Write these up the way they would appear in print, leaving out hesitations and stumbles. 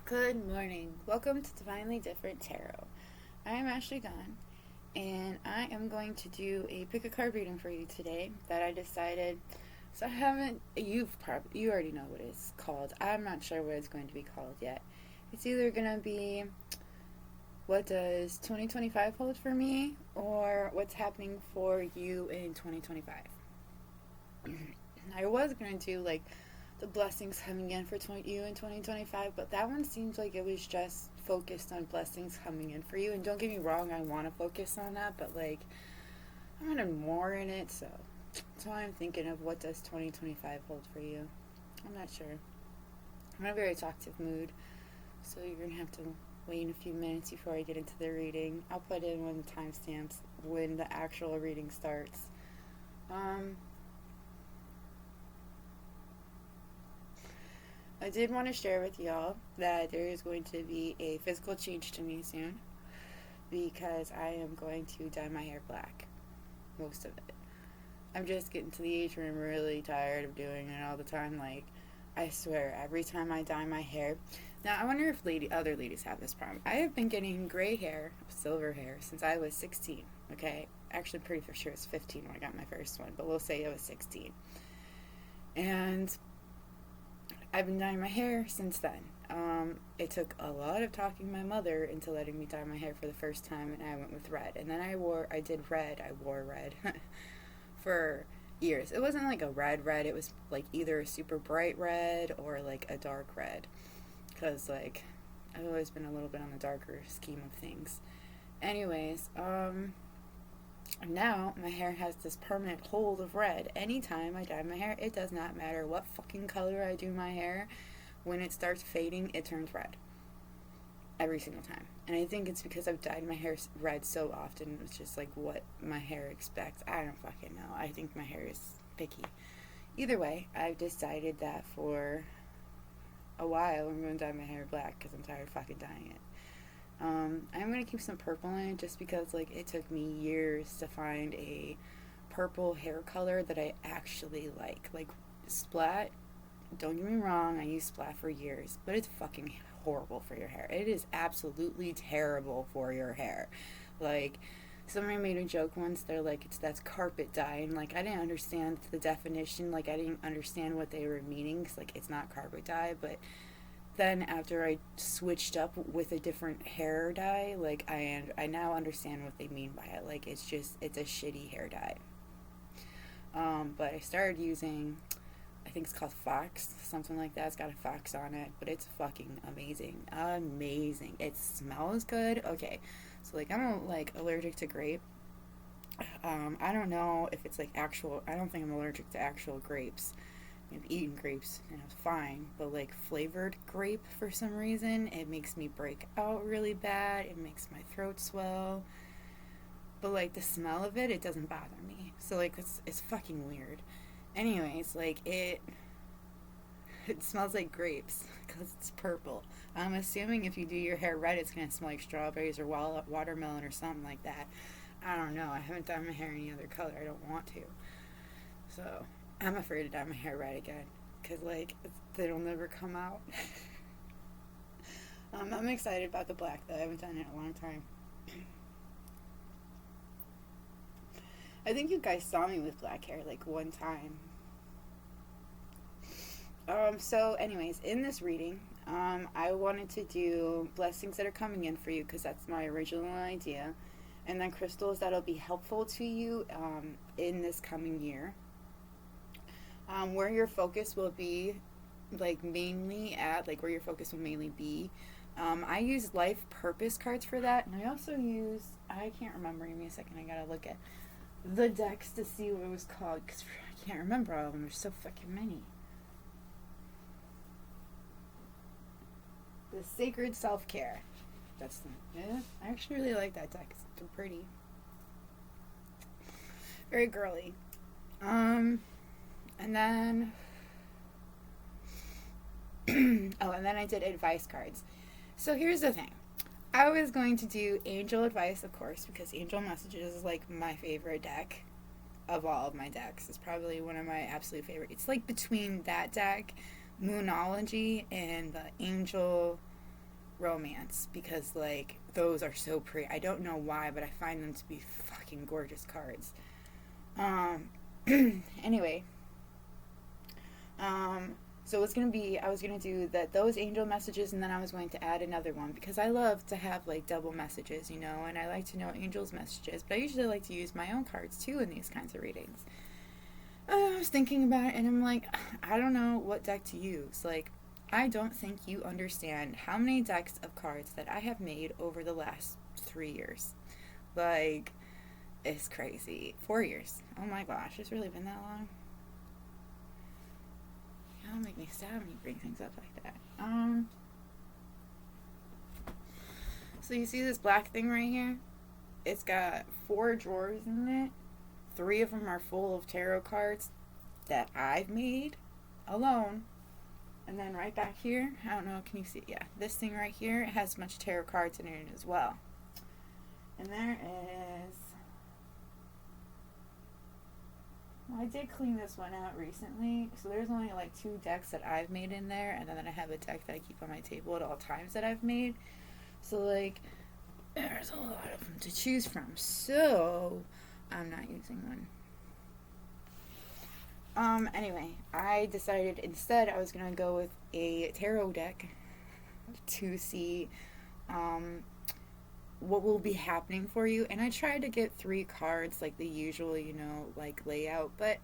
Good morning. Welcome to Divinely Different Tarot. I am Ashley Gunn, and I am going to do a pick a card reading for you today that I decided. So I haven't. You already know what it's called. I'm not sure what it's going to be called yet. It's either gonna be what does 2025 hold for me, or what's happening for you in 2025. I was gonna do like the blessings coming in for you in 2025, but that one seems like it was just focused on blessings coming in for you. And don't get me wrong, I want to focus on that, but like I wanted more in it, so that's why I'm thinking of what does 2025 hold for you. I'm not sure. I'm in a very talkative mood, so you're gonna have to wait a few minutes before I get into the reading. I'll put in when the timestamps when the actual reading starts. I did want to share with y'all that there is going to be a physical change to me soon because I am going to dye my hair black. Most of it. I'm just getting to the age where I'm really tired of doing it all the time. Like, I swear, every time I dye my hair. Now, I wonder if other ladies have this problem. I have been getting gray hair, silver hair, since I was 16. Okay? Actually, pretty for sure it was 15 when I got my first one, but we'll say it was 16. And I've been dyeing my hair since then. It took a lot of talking my mother into letting me dye my hair for the first time, and I went with red. And then I wore red for years. It wasn't like a red, it was like either a super bright red or like a dark red. Because, like, I've always been a little bit on the darker scheme of things. Anyways, now my hair has this permanent hold of red. Anytime I dye my hair, it does not matter what fucking color I do my hair. When it starts fading, it turns red. Every single time. And I think it's because I've dyed my hair red so often. It's just like what my hair expects. I don't fucking know. I think my hair is picky. Either way, I've decided that for a while I'm going to dye my hair black because I'm tired of fucking dyeing it. I'm going to keep some purple in it just because, like, it took me years to find a purple hair color that I actually like. Like, splat, don't get me wrong, I used splat for years, but it's fucking horrible for your hair. It is absolutely terrible for your hair. Like, somebody made a joke once, they're like, that's carpet dye, and, like, I didn't understand the definition, like, I didn't understand what they were meaning, because, like, it's not carpet dye, but then after I switched up with a different hair dye, like, I now understand what they mean by it. Like, it's a shitty hair dye. But I started using, I think it's called Fox, something like that. It's got a fox on it, but it's fucking amazing. Amazing. It smells good. Okay, so, like, I'm, like, allergic to grape. I don't know if it's, like, I don't think I'm allergic to actual grapes. I've eaten grapes and it's fine, but like flavored grape for some reason, it makes me break out really bad. It makes my throat swell. But like the smell of it doesn't bother me. So like it's fucking weird. Anyways, like it smells like grapes because it's purple. I'm assuming if you do your hair red, it's gonna smell like strawberries or watermelon or something like that. I don't know. I haven't dyed my hair any other color. I don't want to. So I'm afraid to dye my hair red again because, like, it'll never come out. I'm excited about the black, though. I haven't done it in a long time. I think you guys saw me with black hair, like, one time. So, anyways, in this reading, I wanted to do blessings that are coming in for you because that's my original idea. And then crystals that'll be helpful to you in this coming year. Where your focus will be, like, mainly at, like, where your focus will mainly be. I use life purpose cards for that, and I also use, I can't remember, give me a second, I gotta look at the decks to see what it was called, because I can't remember all of them, there's so fucking many. The Sacred Self-Care. That's the, yeah, I actually really like that deck, it's pretty. Very girly. And then and then I did advice cards. So here's the thing. I was going to do angel advice, of course, because angel messages is like my favorite deck of all of my decks. It's probably one of my absolute favorites. It's like between that deck, Moonology, and the angel Romance, because like those are so pretty. I don't know why, but I find them to be fucking gorgeous cards. Anyway, so it's gonna be, I was gonna do those angel messages, and then I was going to add another one because I love to have like double messages, you know, and I like to know angels' messages, but I usually like to use my own cards too in these kinds of readings. I was thinking about it, and I'm like, I don't know what deck to use. Like, I don't think you understand how many decks of cards that I have made over the last 3 years. Like, it's crazy. 4 years. Oh my gosh, it's really been that long. Don't make me sad when you bring things up like that. So you see this black thing right here? It's got 4 drawers in it. 3 of them are full of tarot cards that I've made alone. And then right back here, I don't know, can you see? Yeah, this thing right here has a bunch of tarot cards in it as well. And there is... Well, I did clean this one out recently, so there's only like 2 decks that I've made in there, and then I have a deck that I keep on my table at all times that I've made. So like, there's a lot of them to choose from. So I'm not using one. Anyway, I decided instead I was gonna go with a tarot deck to see what will be happening for you. And I tried to get 3 cards like the usual, you know, like layout, but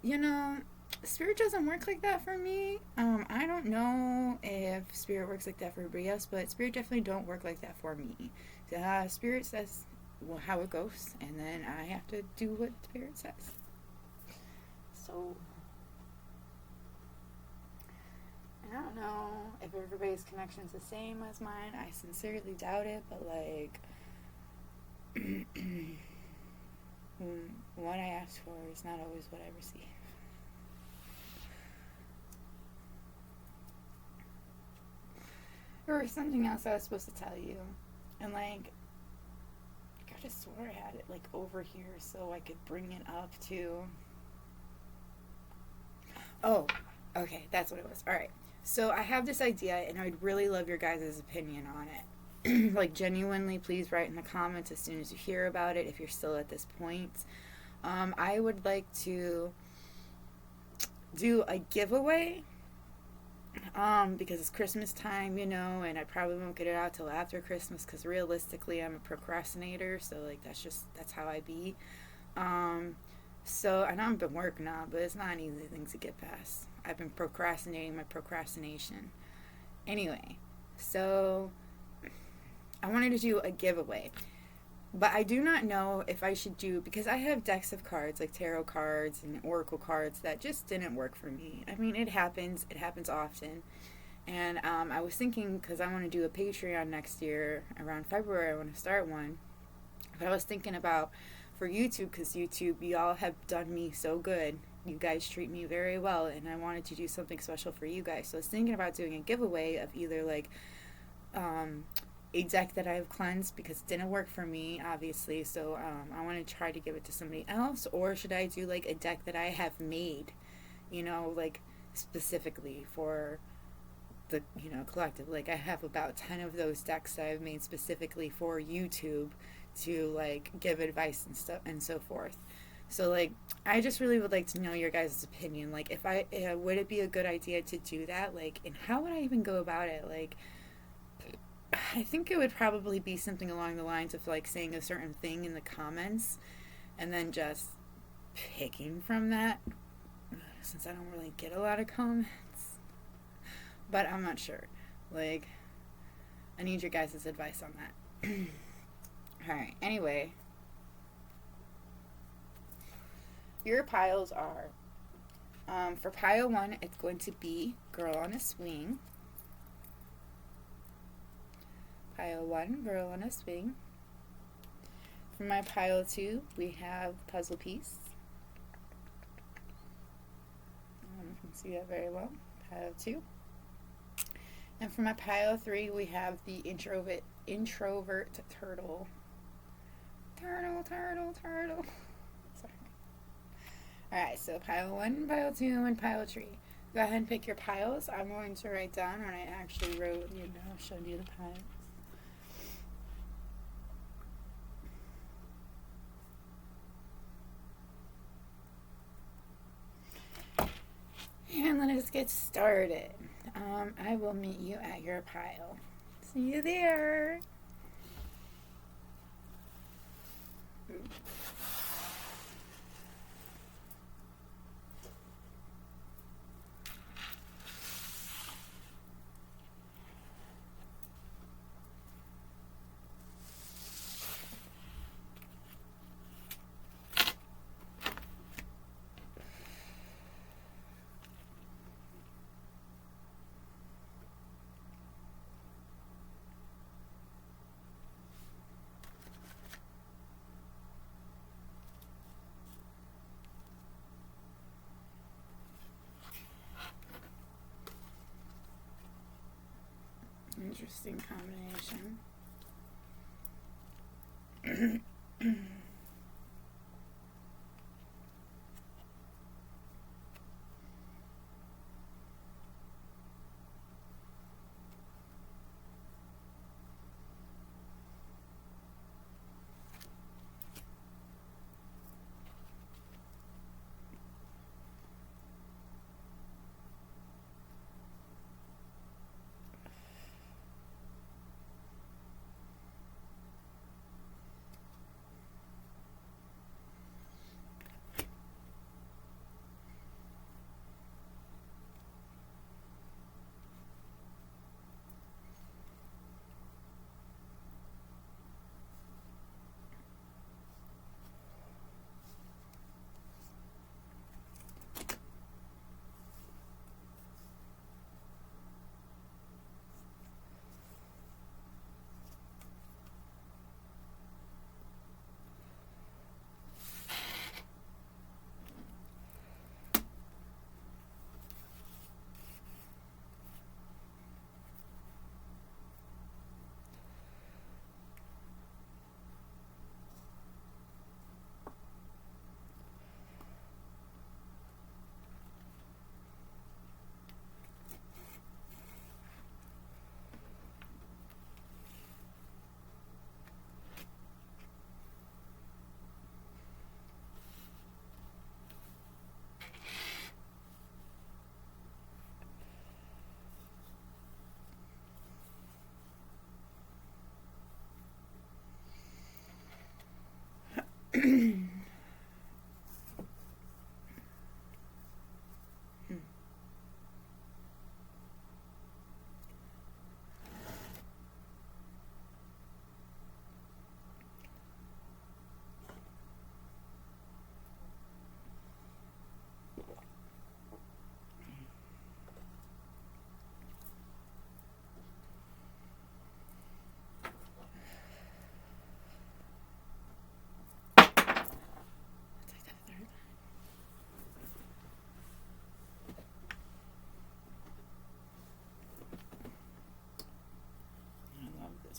you know, Spirit doesn't work like that for me. I don't know if Spirit works like that for everybody else, but Spirit definitely don't work like that for me. Spirit says how it goes, and then I have to do what Spirit says. So I don't know if everybody's connection's the same as mine. I sincerely doubt it, but like what I ask for is not always what I receive. There was something else I was supposed to tell you, and like I could have swore I had it like over here so I could bring it up too. Oh, okay, that's what it was. Alright, so I have this idea, and I'd really love your guys' opinion on it. Like, genuinely, please write in the comments as soon as you hear about it, if you're still at this point. I would like to do a giveaway, because it's Christmas time, you know, and I probably won't get it out till after Christmas, because realistically, I'm a procrastinator, so, like, that's how I be. So, I know I've been working on it, but it's not an easy thing to get past. I've been procrastinating my procrastination. Anyway, so I wanted to do a giveaway. But I do not know if I should do, because I have decks of cards, like tarot cards and oracle cards, that just didn't work for me. I mean, it happens often. And I was thinking, because I want to do a Patreon next year, around February, I want to start one. But I was thinking about, for YouTube, because YouTube, y'all have done me so good. You guys treat me very well, and I wanted to do something special for you guys. So I was thinking about doing a giveaway of either like a deck that I've cleansed, because it didn't work for me, obviously. So I want to try to give it to somebody else, or should I do like a deck that I have made, you know, like specifically for the, you know, collective. Like I have about 10 of those decks that I've made specifically for YouTube to like give advice and stuff and so forth. So like I just really would like to know your guys' opinion. Like if I would it be a good idea to do that? Like, and how would I even go about it? Like I think it would probably be something along the lines of like saying a certain thing in the comments and then just picking from that, since I don't really get a lot of comments. But I'm not sure. Like I need your guys' advice on that. Alright, anyway. Your piles are, for pile 1, it's going to be Girl on a Swing. Pile 1, Girl on a Swing. For my pile 2, we have Puzzle Piece. You can see that very well. Pile 2. And for my pile 3, we have the Introvert Turtle. Turtle. Sorry. Alright, so pile 1, pile 2, and pile 3. Go ahead and pick your piles. I'm going to write down when I actually wrote, showed you the piles. And let us get started. I will meet you at your pile. See you there. Interesting combination.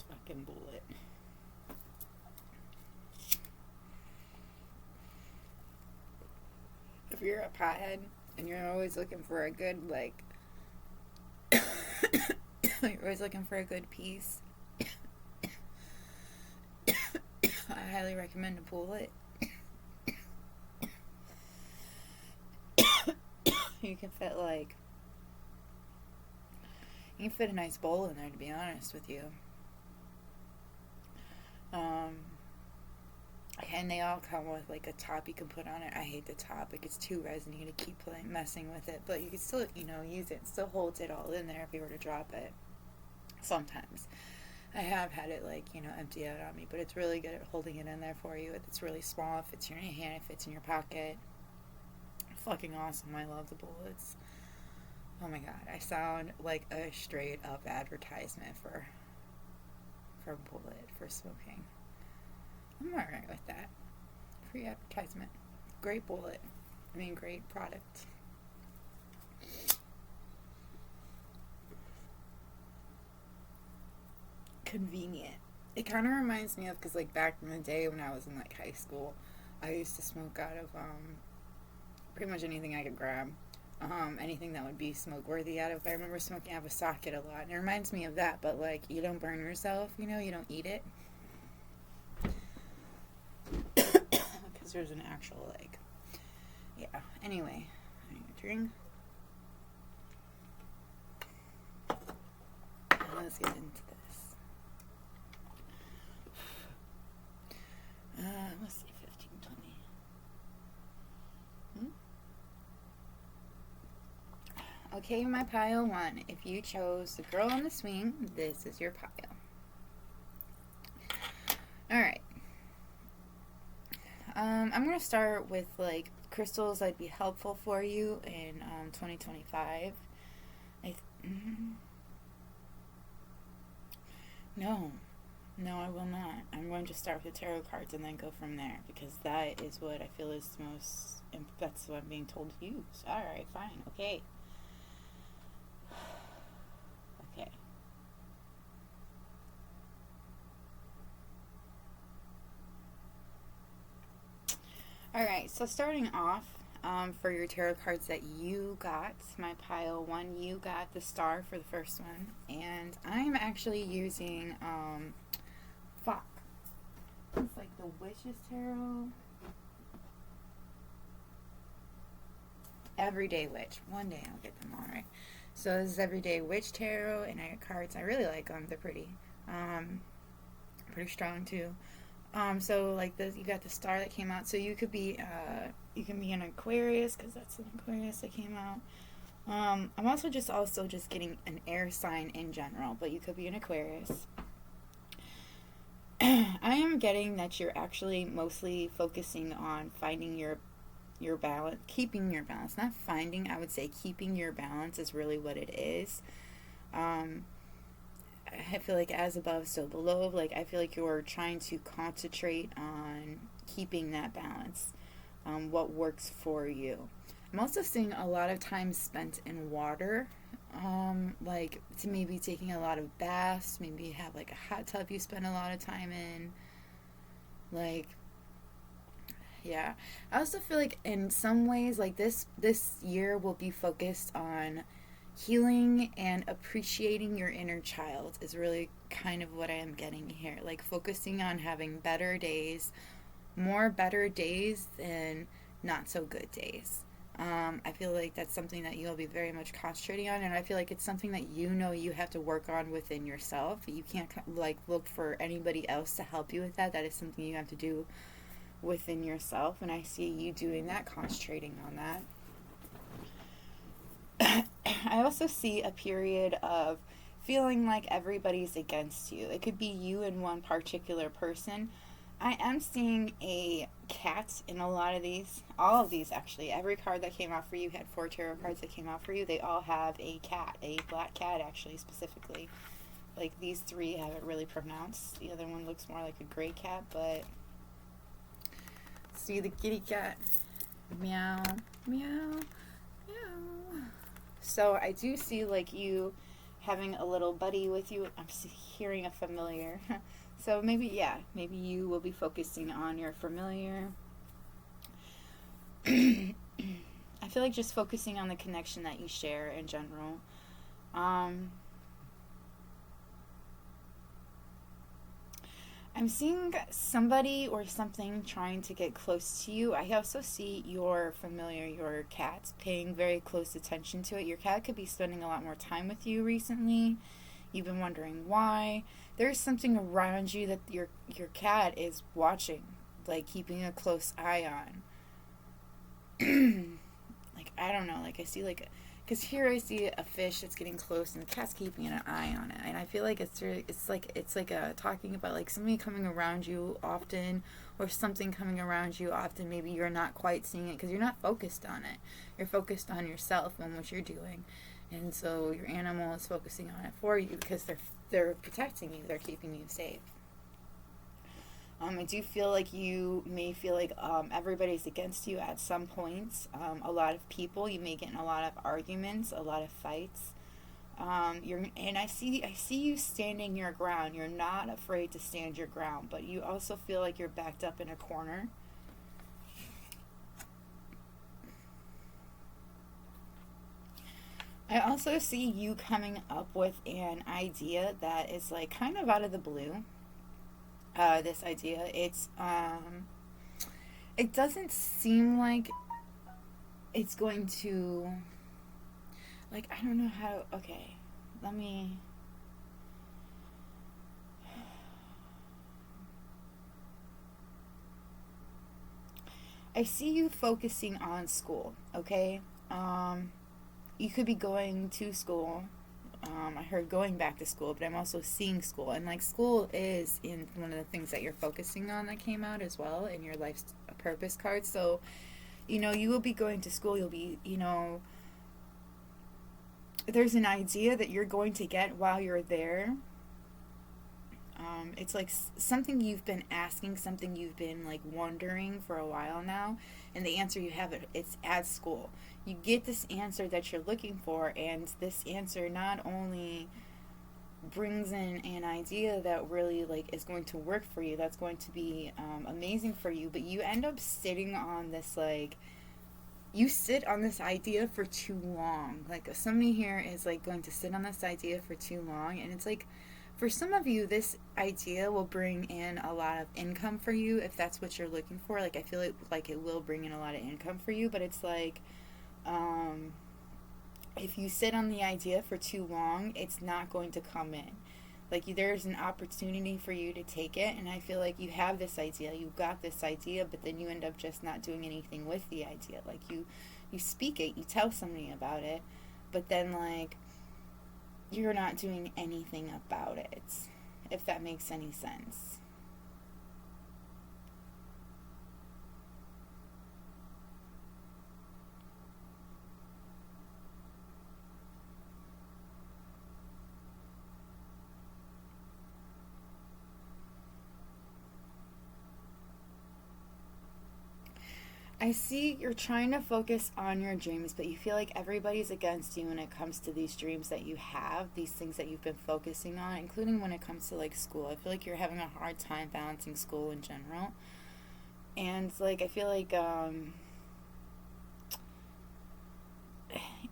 Fucking bullet. If you're a pothead and you're always looking for a good, you're always looking for a good piece, I highly recommend a bullet. You can fit a nice bowl in there, to be honest with you. And they all come with a top you can put on it. I hate the top. It gets too resiny to keep messing with it. But you can still, use it. It still holds it all in there if you were to drop it. Sometimes. I have had it, empty out on me. But it's really good at holding it in there for you. It's really small. It fits in your hand. It fits in your pocket. Fucking awesome. I love the bullets. Oh my god. I sound like a straight up advertisement for a bullet for smoking. I'm alright with that. Free advertisement. Great bullet. Great product. Convenient. It kind of reminds me of, because back in the day when I was in high school, I used to smoke out of pretty much anything I could grab. anything that would be smoke worthy out of. I remember smoking out of a socket a lot, and it reminds me of that. But like, you don't burn yourself, you know, you don't eat it, because there's an actual like, yeah. Anyway, I need a drink. Let's get into this. Let's see, 15, 20. Okay, my pile 1. If you chose the girl on the swing, this is your pile. Alright. I'm going to start with, like, crystals that'd be helpful for you in 2025. No, I will not. I'm going to start with the tarot cards and then go from there, because that is what I feel is the most, that's what I'm being told to use. Alright, fine, okay. Okay. Alright, so starting off, for your tarot cards that you got, my pile 1, you got the star for the first one, and I'm actually using Fuck. It's like the Witch's Tarot. Everyday Witch. One day I'll get them all right. So this is Everyday Witch Tarot, and I got cards. I really like them. They're pretty. Pretty strong too. So like this, you got the star that came out. So you could be, an Aquarius, because that's an Aquarius that came out. I'm also just getting an air sign in general, but you could be an Aquarius. I am getting that you're actually mostly focusing on finding your balance, keeping your balance, not finding. I would say keeping your balance is really what it is. I feel like as above, so below. Like, I feel like you're trying to concentrate on keeping that balance, what works for you. I'm also seeing a lot of time spent in water, like to maybe taking a lot of baths, maybe you have like a hot tub you spend a lot of time in, like, yeah. I also feel like in some ways, like this year will be focused on healing and appreciating your inner child is really kind of what I am getting here. Like focusing on having better days, more better days than not so good days. I feel like that's something that you'll be very much concentrating on, and I feel like it's something that you know you have to work on within yourself. You can't like look for anybody else to help you with that. That is something you have to do within yourself, and I see you doing that, concentrating on that. I also see a period of feeling like everybody's against you. It could be you and one particular person. I am seeing a cat in a lot of these. All of these, actually. Every card that came out for you had 4 tarot cards that came out for you. They all have a cat. A black cat, actually, specifically. Like, these 3 have it really pronounced. The other one looks more like a gray cat, but... See the kitty cat. Meow. Meow. Meow. So, I do see, like, you having a little buddy with you. I'm hearing a familiar. So maybe you will be focusing on your familiar. I feel like just focusing on the connection that you share in general. I'm seeing somebody or something trying to get close to you. I also see your familiar, your cat, paying very close attention to it. Your cat could be spending a lot more time with you recently. You've been wondering why. There's something around you that your cat is watching, like keeping a close eye on. Like, I don't know, like I see like, because here I see a fish that's getting close and the cat's keeping an eye on it, and I feel like it's like a talking about like something coming around you often, or something coming around you often. Maybe you're not quite seeing it because you're not focused on it. You're focused on yourself and what you're doing. And so your animal is focusing on it for you because they're protecting you. They're keeping you safe. I do feel like you may feel like everybody's against you at some points. A lot of people. You may get in a lot of arguments, a lot of fights. I see you standing your ground. You're not afraid to stand your ground, but you also feel like you're backed up in a corner. I also see you coming up with an idea that is like kind of out of the blue. This idea, it doesn't seem like it's going to, like, I don't know how. Okay, let me. I see you focusing on school. Okay, you could be going to school. I heard going back to school, but I'm also seeing school. And like school is in one of the things that you're focusing on that came out as well in your life's purpose card. So, you will be going to school. You'll be, there's an idea that you're going to get while you're there. It's like something you've been asking, something you've been like wondering for a while now, and the answer you have it's at school. You get this answer that you're looking for, and this answer not only brings in an idea that really like is going to work for you, that's going to be amazing for you, but you end up sitting on this like you sit on this idea for too long. Like somebody here is like going to sit on this idea for too long, and it's like for some of you this idea will bring in a lot of income for you if that's what you're looking for. Like I feel like it will bring in a lot of income for you, but it's like um if you sit on the idea for too long, it's not going to come in. Like there's an opportunity for you to take it, and I feel like you have this idea, you've got this idea, but then you end up just not doing anything with the idea. Like you speak it, you tell somebody about it, but then like you're not doing anything about it, if that makes any sense. I see you're trying to focus on your dreams, but you feel like everybody's against you when it comes to these dreams that you have, these things that you've been focusing on, including when it comes to like school. I feel like you're having a hard time balancing school in general. And like I feel like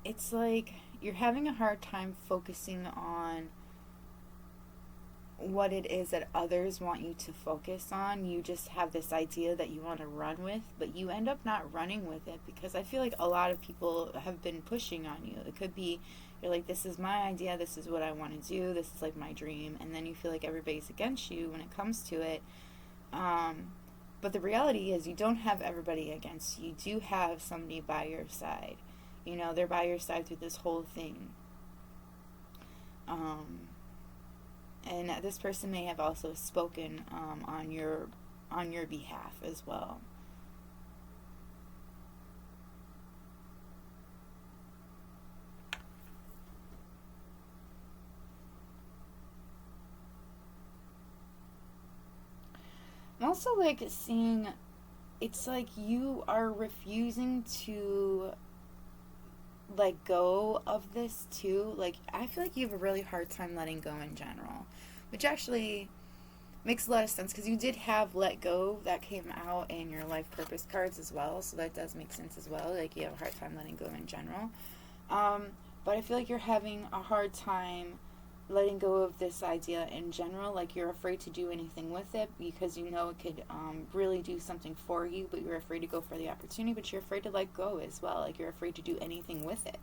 it's like you're having a hard time focusing on what it is that others want you to focus on. You just have this idea that you want to run with, but you end up not running with it because I feel like a lot of people have been pushing on you. It could be you're like, this is my idea, this is what I want to do, this is like my dream, and then you feel like everybody's against you when it comes to it. Um, but the reality is, you don't have everybody against you. You do have somebody by your side. They're by your side through this whole thing. Um, and this person may have also spoken on your behalf as well. I'm also like seeing it's like you are refusing to let go of this too. Like I feel like you have a really hard time letting go in general, which actually makes a lot of sense because you did have let go that came out in your life purpose cards as well, so that does make sense as well. Like you have a hard time letting go in general. Um, but I feel like you're having a hard time letting go of this idea in general. Like you're afraid to do anything with it because you know it could really do something for you, but you're afraid to go for the opportunity, but you're afraid to let go as well. Like you're afraid to do anything with it.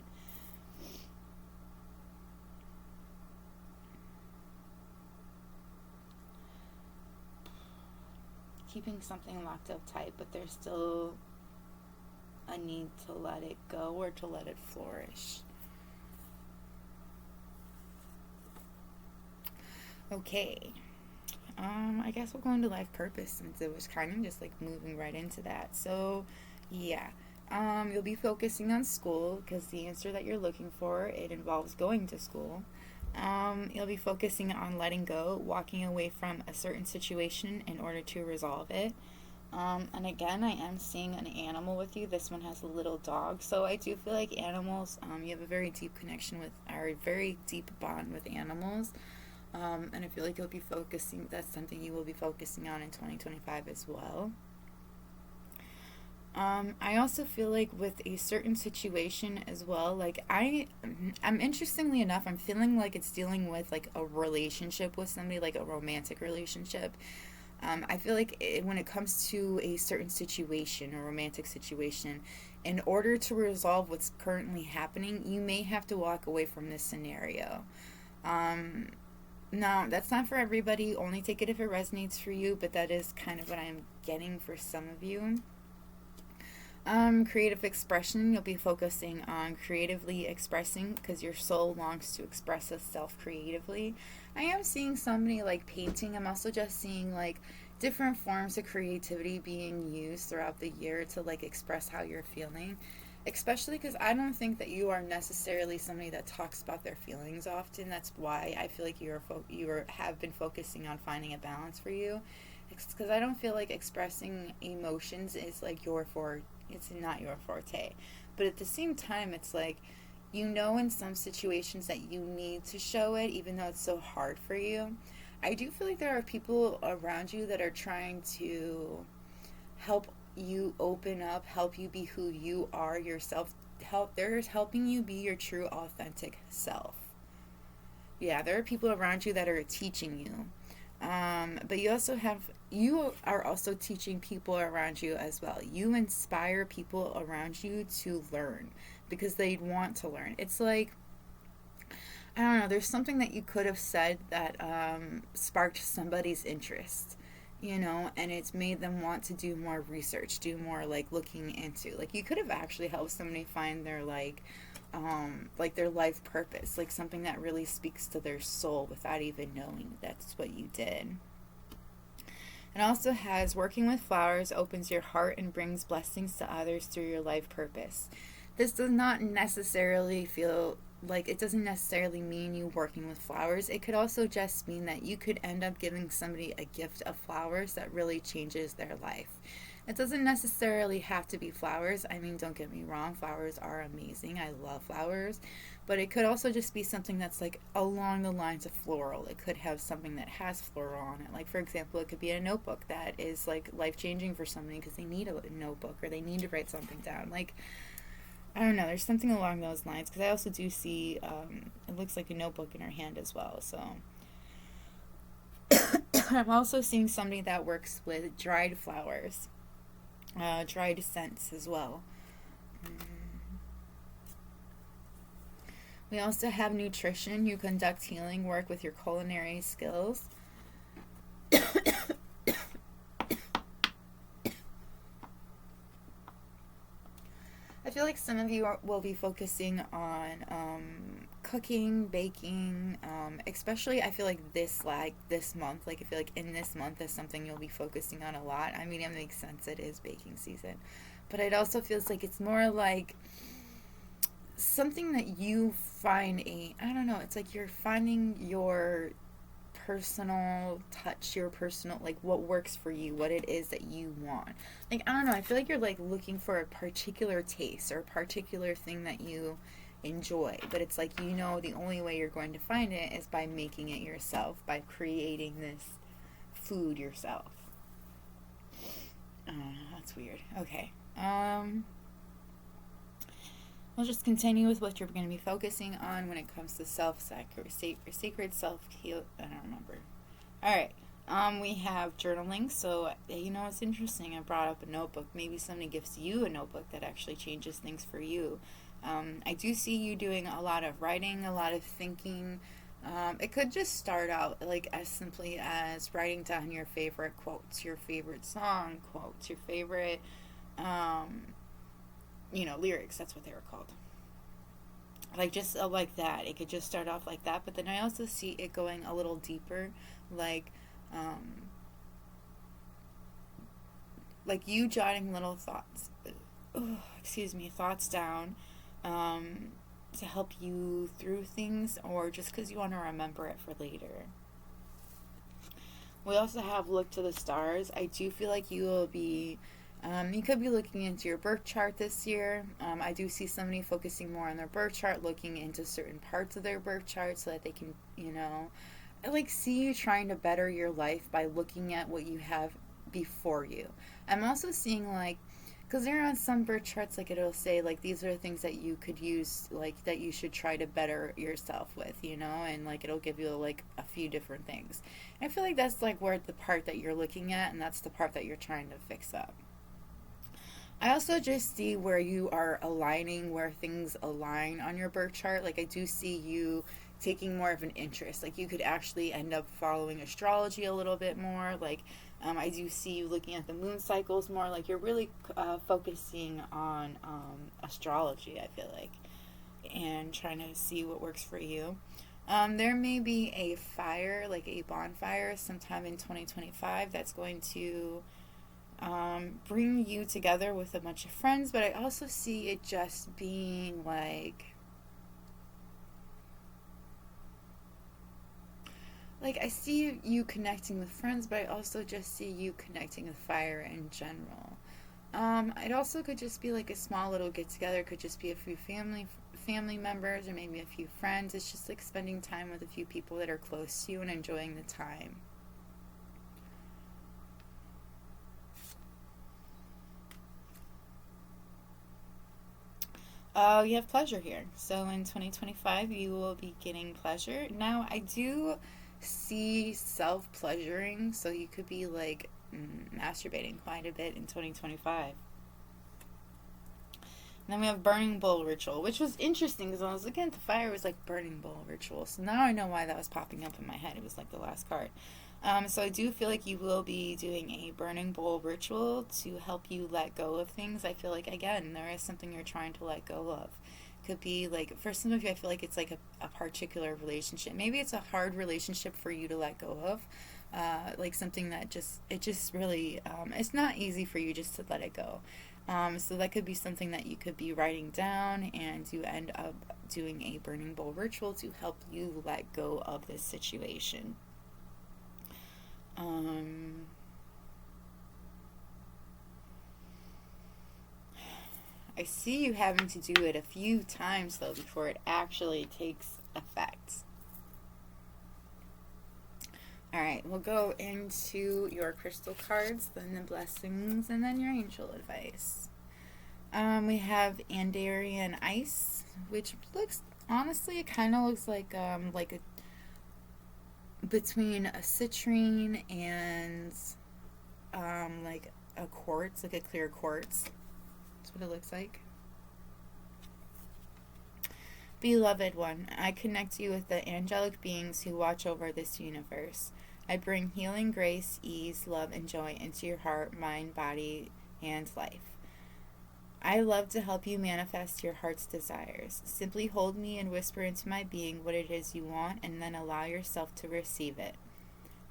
Keeping something locked up tight, but there's still a need to let it go or to let it flourish. Okay. I guess we'll go into life purpose since it was kind of just like moving right into that. So, yeah. You'll be focusing on school because the answer that you're looking for, it involves going to school. You'll be focusing on letting go, walking away from a certain situation in order to resolve it. And again, I am seeing an animal with you. This one has a little dog. So I do feel like animals, you have a very deep connection with, or a very deep bond with animals. And I feel like you'll be focusing, that's something you will be focusing on in 2025 as well. I also feel like with a certain situation as well, like I'm interestingly enough, I'm feeling like it's dealing with like a relationship with somebody, like a romantic relationship. I feel like when it comes to a certain situation, a romantic situation, in order to resolve what's currently happening, you may have to walk away from this scenario. Um, no, that's not for everybody. Only take it if it resonates for you, but that is kind of what I'm getting for some of you. Creative expression, you'll be focusing on creatively expressing because your soul longs to express itself creatively. I am seeing somebody like painting. I'm also just seeing like different forms of creativity being used throughout the year to like express how you're feeling. Especially because I don't think that you are necessarily somebody that talks about their feelings often. That's why I feel like have been focusing on finding a balance for you. Because I don't feel like expressing emotions is like it's not your forte. But at the same time, it's like, in some situations that you need to show it, even though it's so hard for you. I do feel like there are people around you that are trying to help you open up, help you be who you are yourself. They're helping you be your true, authentic self. Yeah, there are people around you that are teaching you. But you are also teaching people around you as well. You inspire people around you to learn because they want to learn. It's like, I don't know, there's something that you could have said that sparked somebody's interest, and it's made them want to do more research, do more like looking into. Like, you could have actually helped somebody find their like their life purpose, like something that really speaks to their soul without even knowing that's what you did. It also has working with flowers opens your heart and brings blessings to others through your life purpose. This does not necessarily feel like it doesn't necessarily mean you working with flowers. It could also just mean that you could end up giving somebody a gift of flowers that really changes their life. It doesn't necessarily have to be flowers. I mean, don't get me wrong, flowers are amazing. I love flowers. But it could also just be something that's like along the lines of floral. It could have something that has floral on it. Like, for example, it could be a notebook that is like life changing for somebody because they need a notebook or they need to write something down. Like, I don't know, there's something along those lines because I also do see it looks like a notebook in her hand as well. So I'm also seeing somebody that works with dried flowers, dried scents as well. We also have nutrition. You conduct healing work with your culinary skills. I feel like some of you will be focusing on cooking, baking, especially I feel like this month, like I feel like in this month is something you'll be focusing on a lot. I mean, it makes sense, it is baking season. But it also feels like it's more like something that you find I don't know, it's like you're finding your personal touch, your personal, like what works for you, what it is that you want. Like, I don't know, I feel like you're like looking for a particular taste or a particular thing that you enjoy, but it's like, the only way you're going to find it is by making it yourself, by creating this food yourself. That's weird. Okay. We'll just continue with what you're going to be focusing on when it comes to sacred self-heal. I don't remember. All right. We have journaling. So, it's interesting. I brought up a notebook. Maybe somebody gives you a notebook that actually changes things for you. I do see you doing a lot of writing, a lot of thinking. It could just start out like as simply as writing down your favorite quotes, your favorite song quotes, your favorite lyrics. That's what they were called. Like, just like that. It could just start off like that, but then I also see it going a little deeper, like you jotting little thoughts down, to help you through things, or just because you want to remember it for later. We also have look to the stars. I do feel like you will be you could be looking into your birth chart this year. I do see somebody focusing more on their birth chart, looking into certain parts of their birth chart so that they can, I like see you trying to better your life by looking at what you have before you. I'm also seeing like Because there are some birth charts, like it'll say, like, these are the things that you could use, like, that you should try to better yourself with, you know? And, like, it'll give you, like, a few different things. And I feel like that's, like, where the part that you're looking at, and that's the part that you're trying to fix up. I also just see where you are aligning, where things align on your birth chart. Like, I do see you taking more of an interest. Like, you could actually end up following astrology a little bit more. Like, I do see you looking at the moon cycles more. Like, you're really focusing on astrology, I feel like, and trying to see what works for you. There may be a fire, like a bonfire, sometime in 2025 that's going to bring you together with a bunch of friends, but I also see it just being like I see you connecting with friends, but I also just see you connecting with fire in general. It also could just be like a small little get together. It could just be a few family members, or maybe a few friends. It's just like spending time with a few people that are close to you and enjoying the time. You have pleasure here. So in 2025, you will be getting pleasure. Now, I do see self-pleasuring, so you could be like masturbating quite a bit in 2025. And then we have burning bowl ritual, which was interesting because when I was looking at the fire, it was like burning bowl ritual. So now I know why that was popping up in my head. It was like the last card. So I do feel like you will be doing a burning bowl ritual to help you let go of things. I feel like, again, there is something you're trying to let go of. Could be like, for some of you, I feel like it's like a particular relationship. Maybe it's a hard relationship for you to let go of. Like something that it just really, it's not easy for you just to let it go. So that could be something that you could be writing down, and you end up doing a burning bowl ritual to help you let go of this situation. I see you having to do it a few times though before it actually takes effect. Alright, we'll go into your crystal cards, then the blessings, and then your angel advice. We have Andarian Ice, which looks, honestly, it kind of looks like a between a citrine and like a quartz, like a clear quartz. That's what it looks like. Beloved one, I connect you with the angelic beings who watch over this universe. I bring healing, grace, ease, love, and joy into your heart, mind, body, and life. I love to help you manifest your heart's desires. Simply hold me and whisper into my being what it is you want, and then allow yourself to receive it.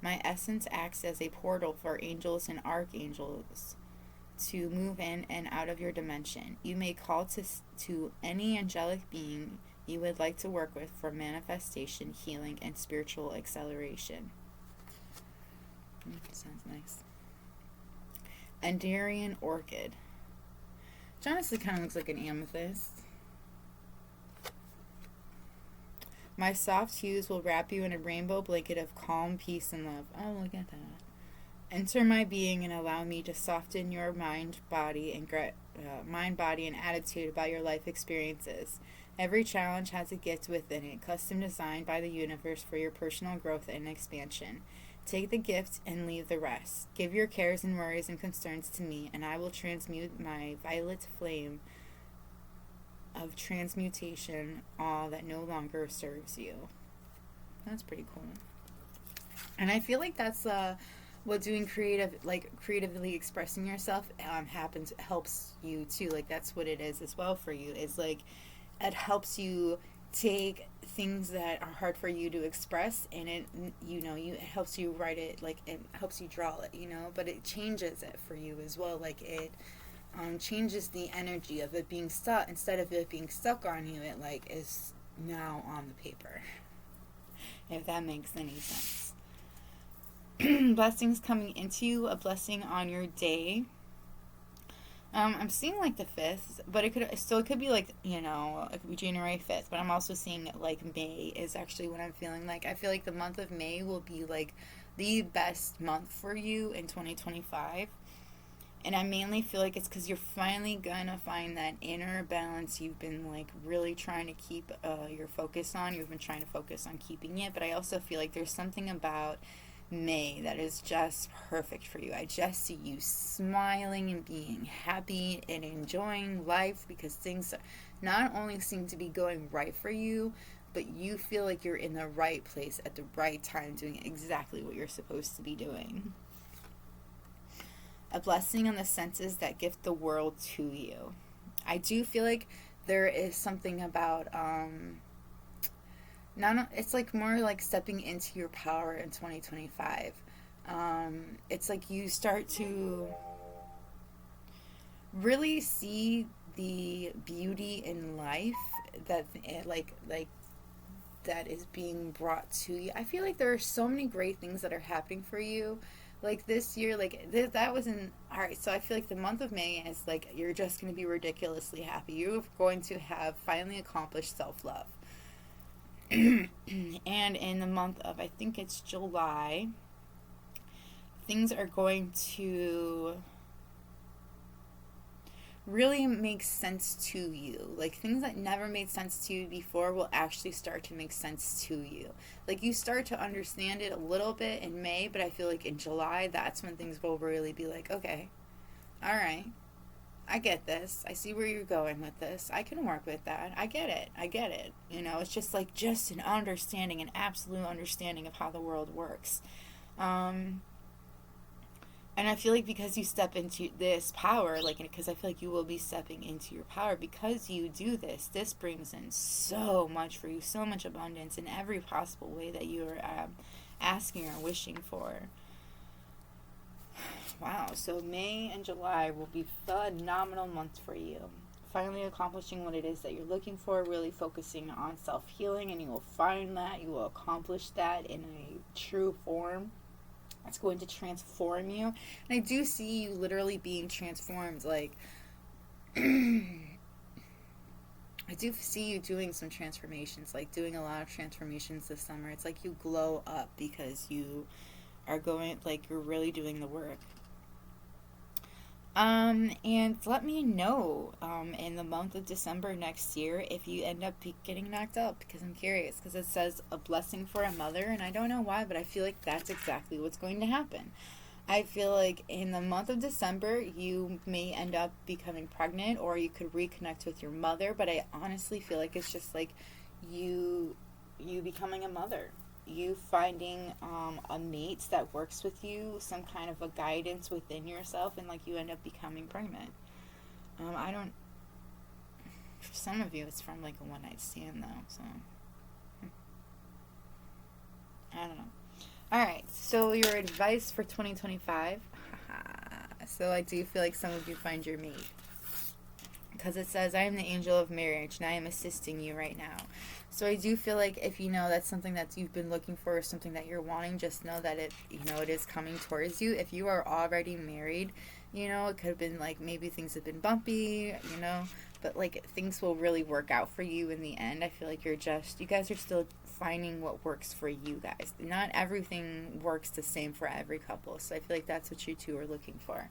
My essence acts as a portal for angels and archangels to move in and out of your dimension. You may call to any angelic being you would like to work with for manifestation, healing, and spiritual acceleration. Sounds nice. Andarian Orchid. Which honestly kind of looks like an amethyst. My soft hues will wrap you in a rainbow blanket of calm, peace, and love. Oh, look at that. Enter my being and allow me to soften your mind, body, and attitude about your life experiences. Every challenge has a gift within it, custom designed by the universe for your personal growth and expansion. Take the gift and leave the rest. Give your cares and worries and concerns to me, and I will transmute my violet flame of transmutation, all that no longer serves you. That's pretty cool. And I feel like that's what doing creatively expressing yourself helps you too. Like, that's what it is as well for you. Is like, it helps you take things that are hard for you to express, and it helps you write it, like it helps you draw it, but it changes it for you as well. Like, it changes the energy of it being stuck. Instead of it being stuck on you, it like is now on the paper, if that makes any sense. Blessings coming into you, a blessing on your day. I'm seeing like the 5th, but it could be like, it could be January 5th, but I'm also seeing like May is actually what I'm feeling like. I feel like the month of May will be like the best month for you in 2025. And I mainly feel like it's because you're finally gonna find that inner balance you've been like really trying to keep your focus on. You've been trying to focus on keeping it, but I also feel like there's something about May that is just perfect for you. I just see you smiling and being happy and enjoying life because things not only seem to be going right for you, but you feel like you're in the right place at the right time doing exactly what you're supposed to be doing. A blessing on the senses that gift the world to you. I do feel like there is something about not it's like more like stepping into your power in 2025. It's like you start to really see the beauty in life that like that is being brought to you. I feel like there are so many great things that are happening for you. Like this year, like that was in all right. So I feel like the month of May is like you're just going to be ridiculously happy. You're going to have finally accomplished self love. And in the month of, I think it's July, things are going to really make sense to you. Like things that never made sense to you before will actually start to make sense to you. Like you start to understand it a little bit in May, but I feel like in July, that's when things will really be like, okay, all right, I get this. I see where you're going with this. I can work with that. I get it. I get it. You know, it's just like just an understanding, an absolute understanding of how the world works. And I feel like because you step into this power, like, because I feel like you will be stepping into your power because you do this. This brings in so much for you, so much abundance in every possible way that you are asking or wishing for. Wow, so May and July will be phenomenal months for you. Finally accomplishing what it is that you're looking for, really focusing on self-healing, and you will find that, you will accomplish that in a true form. It's going to transform you. And I do see you literally being transformed. Like, I do see you doing some transformations, like doing a lot of transformations this summer. It's like you glow up because you are going, like, you're really doing the work. And let me know in the month of December next year if you end up getting knocked up, because I'm curious, because it says a blessing for a mother, and I don't know why, but I feel like that's exactly what's going to happen. I feel like in the month of December you may end up becoming pregnant, or you could reconnect with your mother, but I honestly feel like it's just like you becoming a mother. You finding a mate that works with you, some kind of a guidance within yourself, and like you end up becoming pregnant. I don't. For some of you, it's from like a one night stand though, so I don't know. All right, so your advice for 2025. So I do feel like some of you find your mate, because it says, I am the angel of marriage and I am assisting you right now. So I do feel like if you know that's something that you've been looking for or something that you're wanting, just know that it, you know, it is coming towards you. If you are already married, you know, it could have been like maybe things have been bumpy, you know, but like things will really work out for you in the end. I feel like you guys are still finding what works for you guys. Not everything works the same for every couple. So I feel like that's what you two are looking for.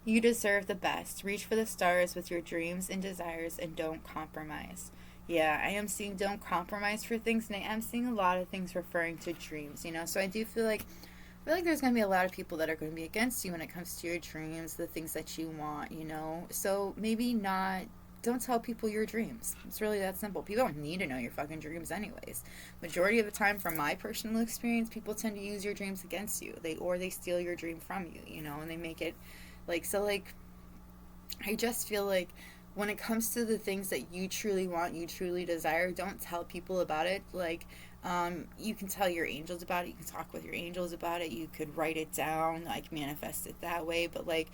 You deserve the best. Reach for the stars with your dreams and desires and don't compromise. Yeah, I am seeing don't compromise for things, and I am seeing a lot of things referring to dreams, you know. So I do feel like there's going to be a lot of people that are going to be against you when it comes to your dreams, the things that you want, you know. So maybe not, don't tell people your dreams. It's really that simple. People don't need to know your fucking dreams anyways. Majority of the time, from my personal experience, people tend to use your dreams against you. They steal your dream from you, you know, and they make it like, so like, I just feel like when it comes to the things that you truly want, you truly desire, don't tell people about it. Like, you can tell your angels about it. You can talk with your angels about it. You could write it down, like manifest it that way. But like,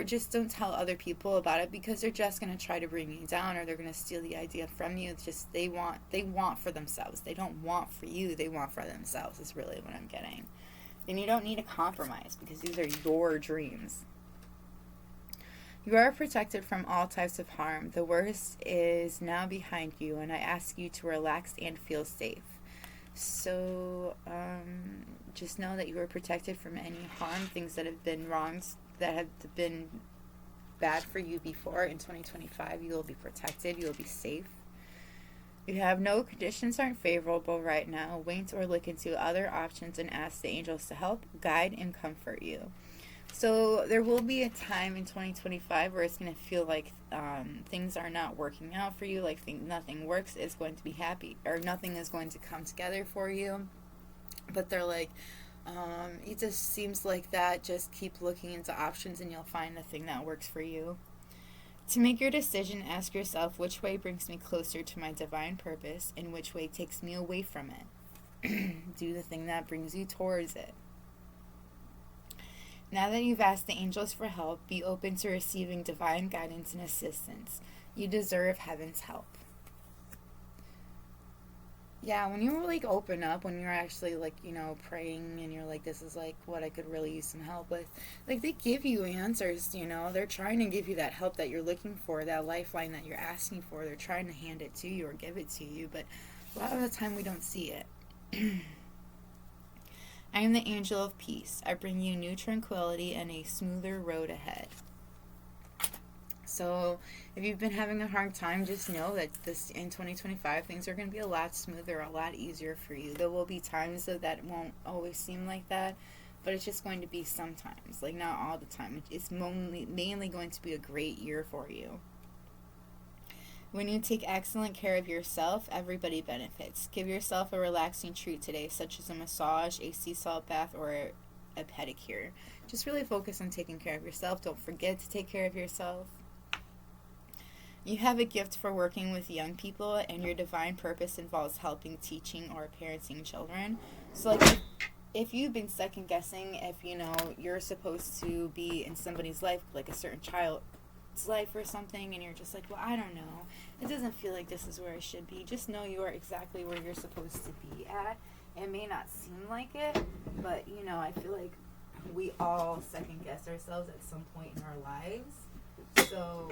just don't tell other people about it, because they're just going to try to bring you down, or they're going to steal the idea from you. It's just, they want for themselves. They don't want for you. They want for themselves is really what I'm getting. And you don't need to compromise, because these are your dreams. You are protected from all types of harm. The worst is now behind you, and I ask you to relax and feel safe. So just know that you are protected from any harm, things that have been wrongs, that have been bad for you before. In 2025, you will be protected, you will be safe. You have no conditions aren't favorable right now. Wait or look into other options and ask the angels to help, guide, and comfort you. So there will be a time in 2025 where it's going to feel like things are not working out for you, like nothing works, is going to be happy, or nothing is going to come together for you. But they're like, it just seems like that. Just keep looking into options and you'll find the thing that works for you. To make your decision, ask yourself which way brings me closer to my divine purpose and which way takes me away from it. Do the thing that brings you towards it. Now that you've asked the angels for help, be open to receiving divine guidance and assistance. You deserve heaven's help. Yeah, when you like open up, when you're actually like, praying and you're like, this is like what I could really use some help with, like they give you answers, they're trying to give you that help that you're looking for, that lifeline that you're asking for. They're trying to hand it to you or give it to you, but a lot of the time we don't see it. I am the angel of peace. I bring you new tranquility and a smoother road ahead. So if you've been having a hard time, just know that in 2025, things are going to be a lot smoother, a lot easier for you. There will be times that won't always seem like that, but it's just going to be sometimes, like not all the time. It's mainly going to be a great year for you. When you take excellent care of yourself, everybody benefits. Give yourself a relaxing treat today, such as a massage, a sea salt bath, or a pedicure. Just really focus on taking care of yourself. Don't forget to take care of yourself. You have a gift for working with young people, and your divine purpose involves helping, teaching, or parenting children. So, like, if you've been second guessing if, you're supposed to be in somebody's life, like a certain child's life or something, and you're just like, well, I don't know. It doesn't feel like this is where I should be. Just know you are exactly where you're supposed to be at. It may not seem like it, but, I feel like we all second guess ourselves at some point in our lives. So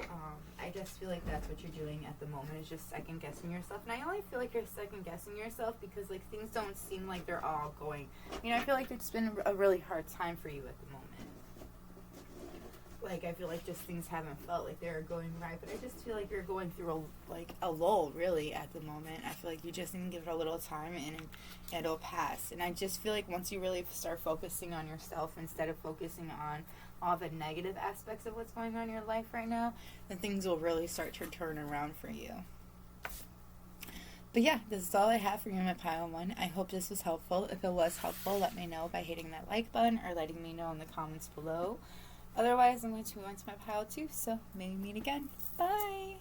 I just feel like that's what you're doing at the moment, is just second guessing yourself. And I only feel like you're second guessing yourself because like things don't seem like they're all going. I feel like it's been a really hard time for you at the moment. Like I feel like just things haven't felt like they're going right, but I just feel like you're going through a lull really at the moment. I feel like you just need to give it a little time and it'll pass. And I just feel like once you really start focusing on yourself instead of focusing on all the negative aspects of what's going on in your life right now, then things will really start to turn around for you. But yeah, this is all I have for you in my pile 1. I hope this was helpful. If it was helpful, let me know by hitting that like button or letting me know in the comments below. Otherwise, I'm going to move on to my pile 2, so maybe meet again. Bye!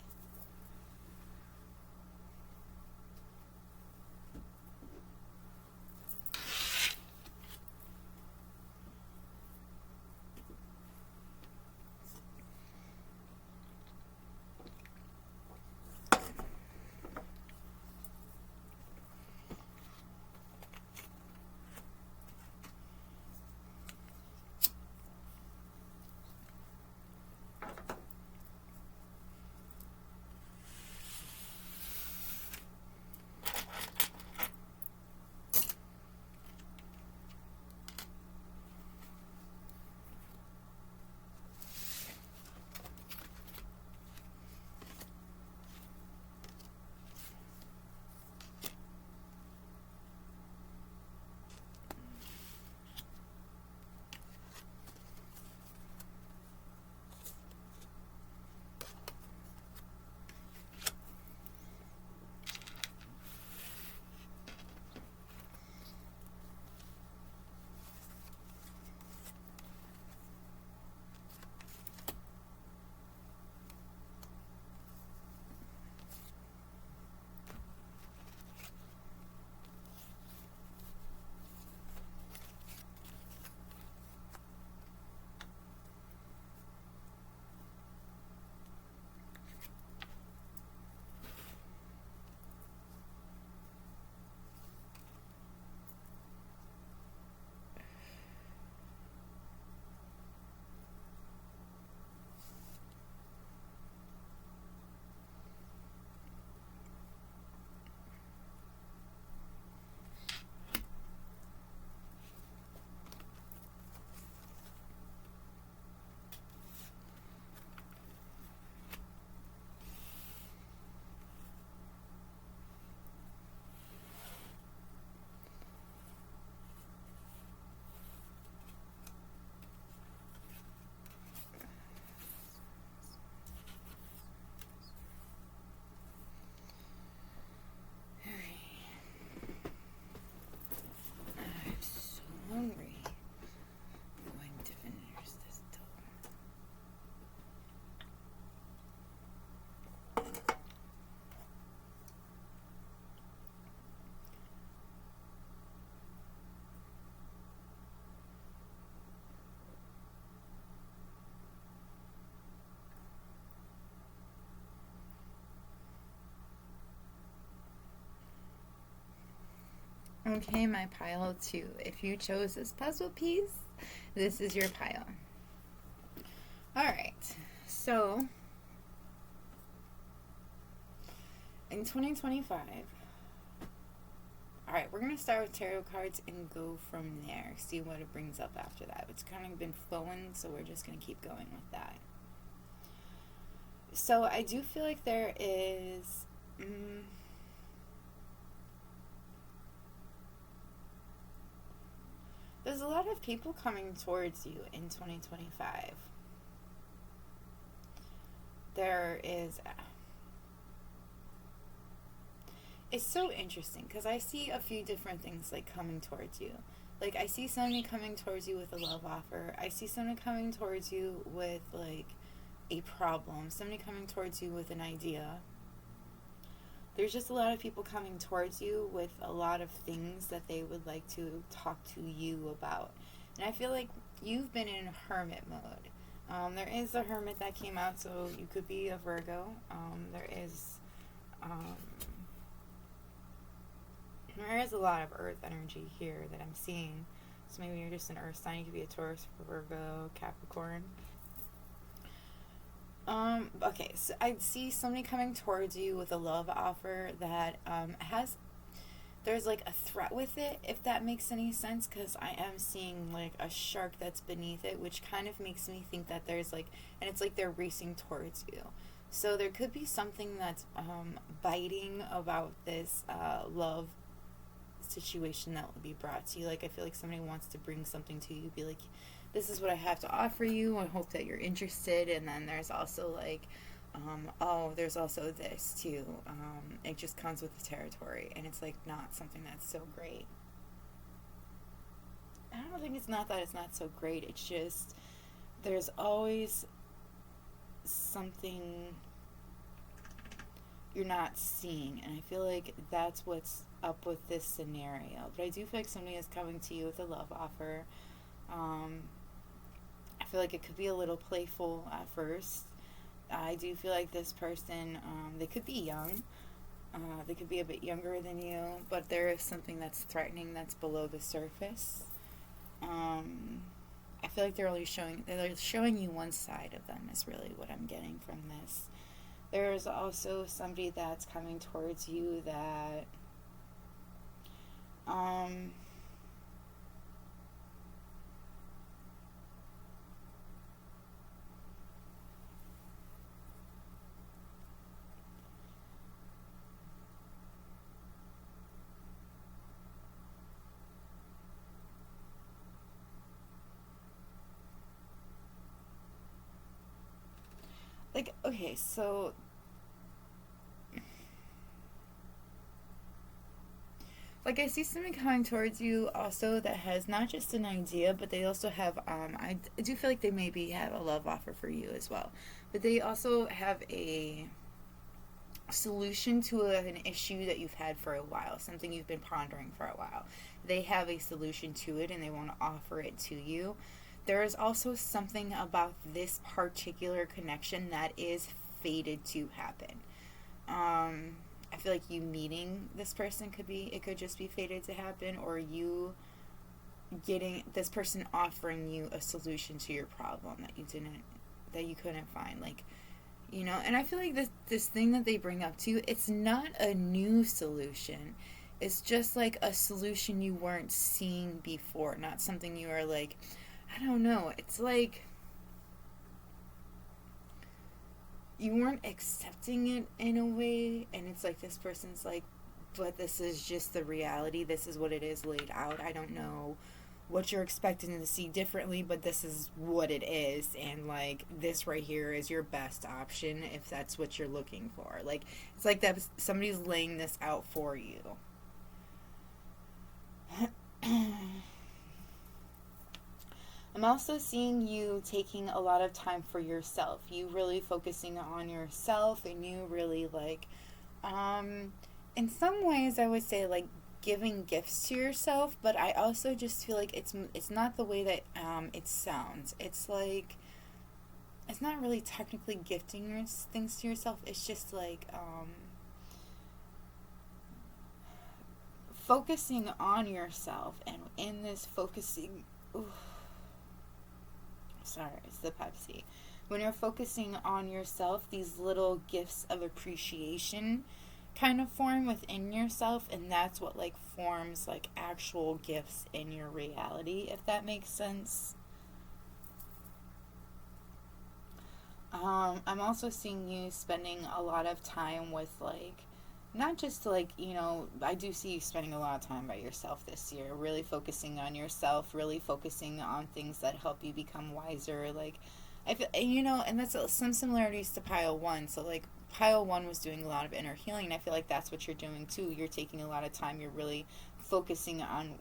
Okay, my pile 2. If you chose this puzzle piece, this is your pile. Alright, so in 2025, alright, we're going to start with tarot cards and go from there, see what it brings up after that. It's kind of been flowing, so we're just going to keep going with that. So I do feel like there is... there's a lot of people coming towards you in 2025. There is... it's so interesting because I see a few different things like coming towards you. Like I see somebody coming towards you with a love offer. I see somebody coming towards you with like a problem. Somebody coming towards you with an idea. There's just a lot of people coming towards you with a lot of things that they would like to talk to you about. And I feel like you've been in hermit mode. There is a hermit that came out, so you could be a Virgo. There is a lot of earth energy here that I'm seeing. So maybe you're just an earth sign. You could be a Taurus, Virgo, Capricorn. Okay, so I see somebody coming towards you with a love offer that there's like a threat with it, if that makes any sense, because I am seeing like a shark that's beneath it, which kind of makes me think that there's like, and it's like they're racing towards you. So there could be something that's biting about this love situation that will be brought to you. Like I feel like somebody wants to bring something to you, be like, this is what I have to offer you, I hope that you're interested. And then there's also like there's also this too. It just comes with the territory, and it's like not something that's so great. I don't think it's not that it's not so great, it's just there's always something you're not seeing, and I feel like that's what's up with this scenario. But I do feel like somebody is coming to you with a love offer. I feel like it could be a little playful at first. I do feel like this person, they could be young. They could be a bit younger than you, but there is something that's threatening that's below the surface. I feel like they're showing you one side of them is really what I'm getting from this. There's also somebody that's coming towards you that like, okay, so like I see somebody coming towards you also that has not just an idea, but they also have I do feel like they maybe have a love offer for you as well, but they also have a solution to an issue that you've had for a while, something you've been pondering for a while. They have a solution to it and they want to offer it to you. There is also something about this particular connection that is fated to happen. I feel like you meeting this person it could just be fated to happen, or you getting this person offering you a solution to your problem that you couldn't find. Like, you know, and I feel like this thing that they bring up to you, it's not a new solution. It's just like a solution you weren't seeing before, not something you are like, I don't know. It's like you weren't accepting it in a way, and it's like this person's like, but this is just the reality. This is what it is laid out. I don't know what you're expecting to see differently, but this is what it is, and like this right here is your best option if that's what you're looking for. Like it's like that somebody's laying this out for you. I'm also seeing you taking a lot of time for yourself. You really focusing on yourself, and you really like in some ways I would say like giving gifts to yourself, but I also just feel like it's not the way that it sounds. It's like it's not really technically gifting things to yourself. It's just like focusing on yourself, and in this focusing, sorry, it's the Pepsi. When you're focusing on yourself, these little gifts of appreciation kind of form within yourself, and that's what like forms like actual gifts in your reality, if that makes sense. I'm also seeing you spending a lot of time with like, not just like, I do see you spending a lot of time by yourself this year, really focusing on yourself, really focusing on things that help you become wiser. Like, I feel, and that's some similarities to pile one. So like pile one was doing a lot of inner healing, and I feel like that's what you're doing too. You're taking a lot of time, you're really focusing on,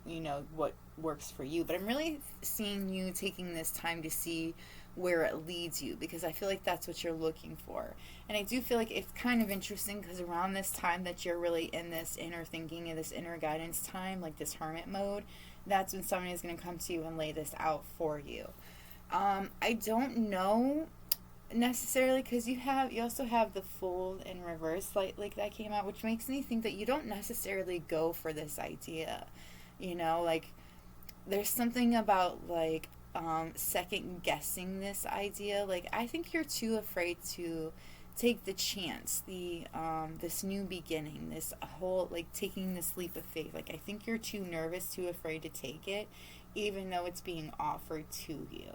what works for you. But I'm really seeing you taking this time to see where it leads you, because I feel like that's what you're looking for. And I do feel like it's kind of interesting because around this time that you're really in this inner thinking and this inner guidance time, like this hermit mode, that's when somebody is going to come to you and lay this out for you. I don't know necessarily, because you also have the Fool in reverse, like that came out, which makes me think that you don't necessarily go for this idea. Like there's something about like second guessing this idea. Like I think you're too afraid to take the chance, this new beginning, this whole like taking this leap of faith. Like I think you're too nervous, too afraid to take it, even though it's being offered to you.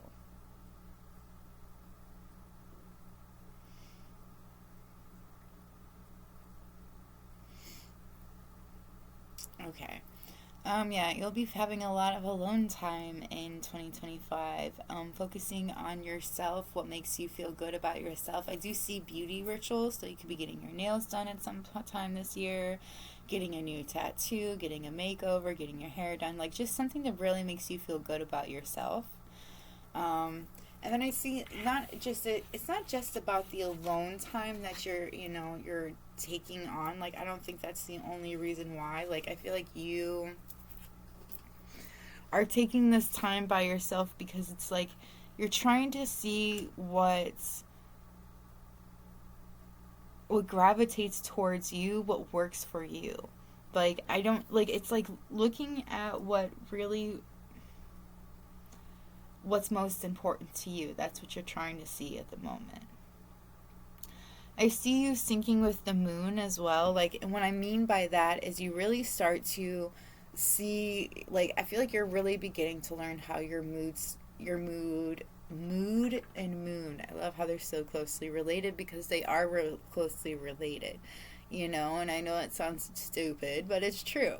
Okay. Yeah, you'll be having a lot of alone time in 2025. Focusing on yourself, what makes you feel good about yourself. I do see beauty rituals, so you could be getting your nails done at some time this year, getting a new tattoo, getting a makeover, getting your hair done, like just something that really makes you feel good about yourself. And then I see it's not just about the alone time that you're taking on. Like I don't think that's the only reason why. Like I feel like you are taking this time by yourself because it's like you're trying to see what gravitates towards you, what works for you. Like I don't like, it's like looking at what's most important to you. That's what you're trying to see at the moment. I see you syncing with the moon as well. Like, and what I mean by that is you really start to see, like, I feel like you're really beginning to learn how your mood and moon, I love how they're so closely related, because they are closely related, and I know it sounds stupid, but it's true.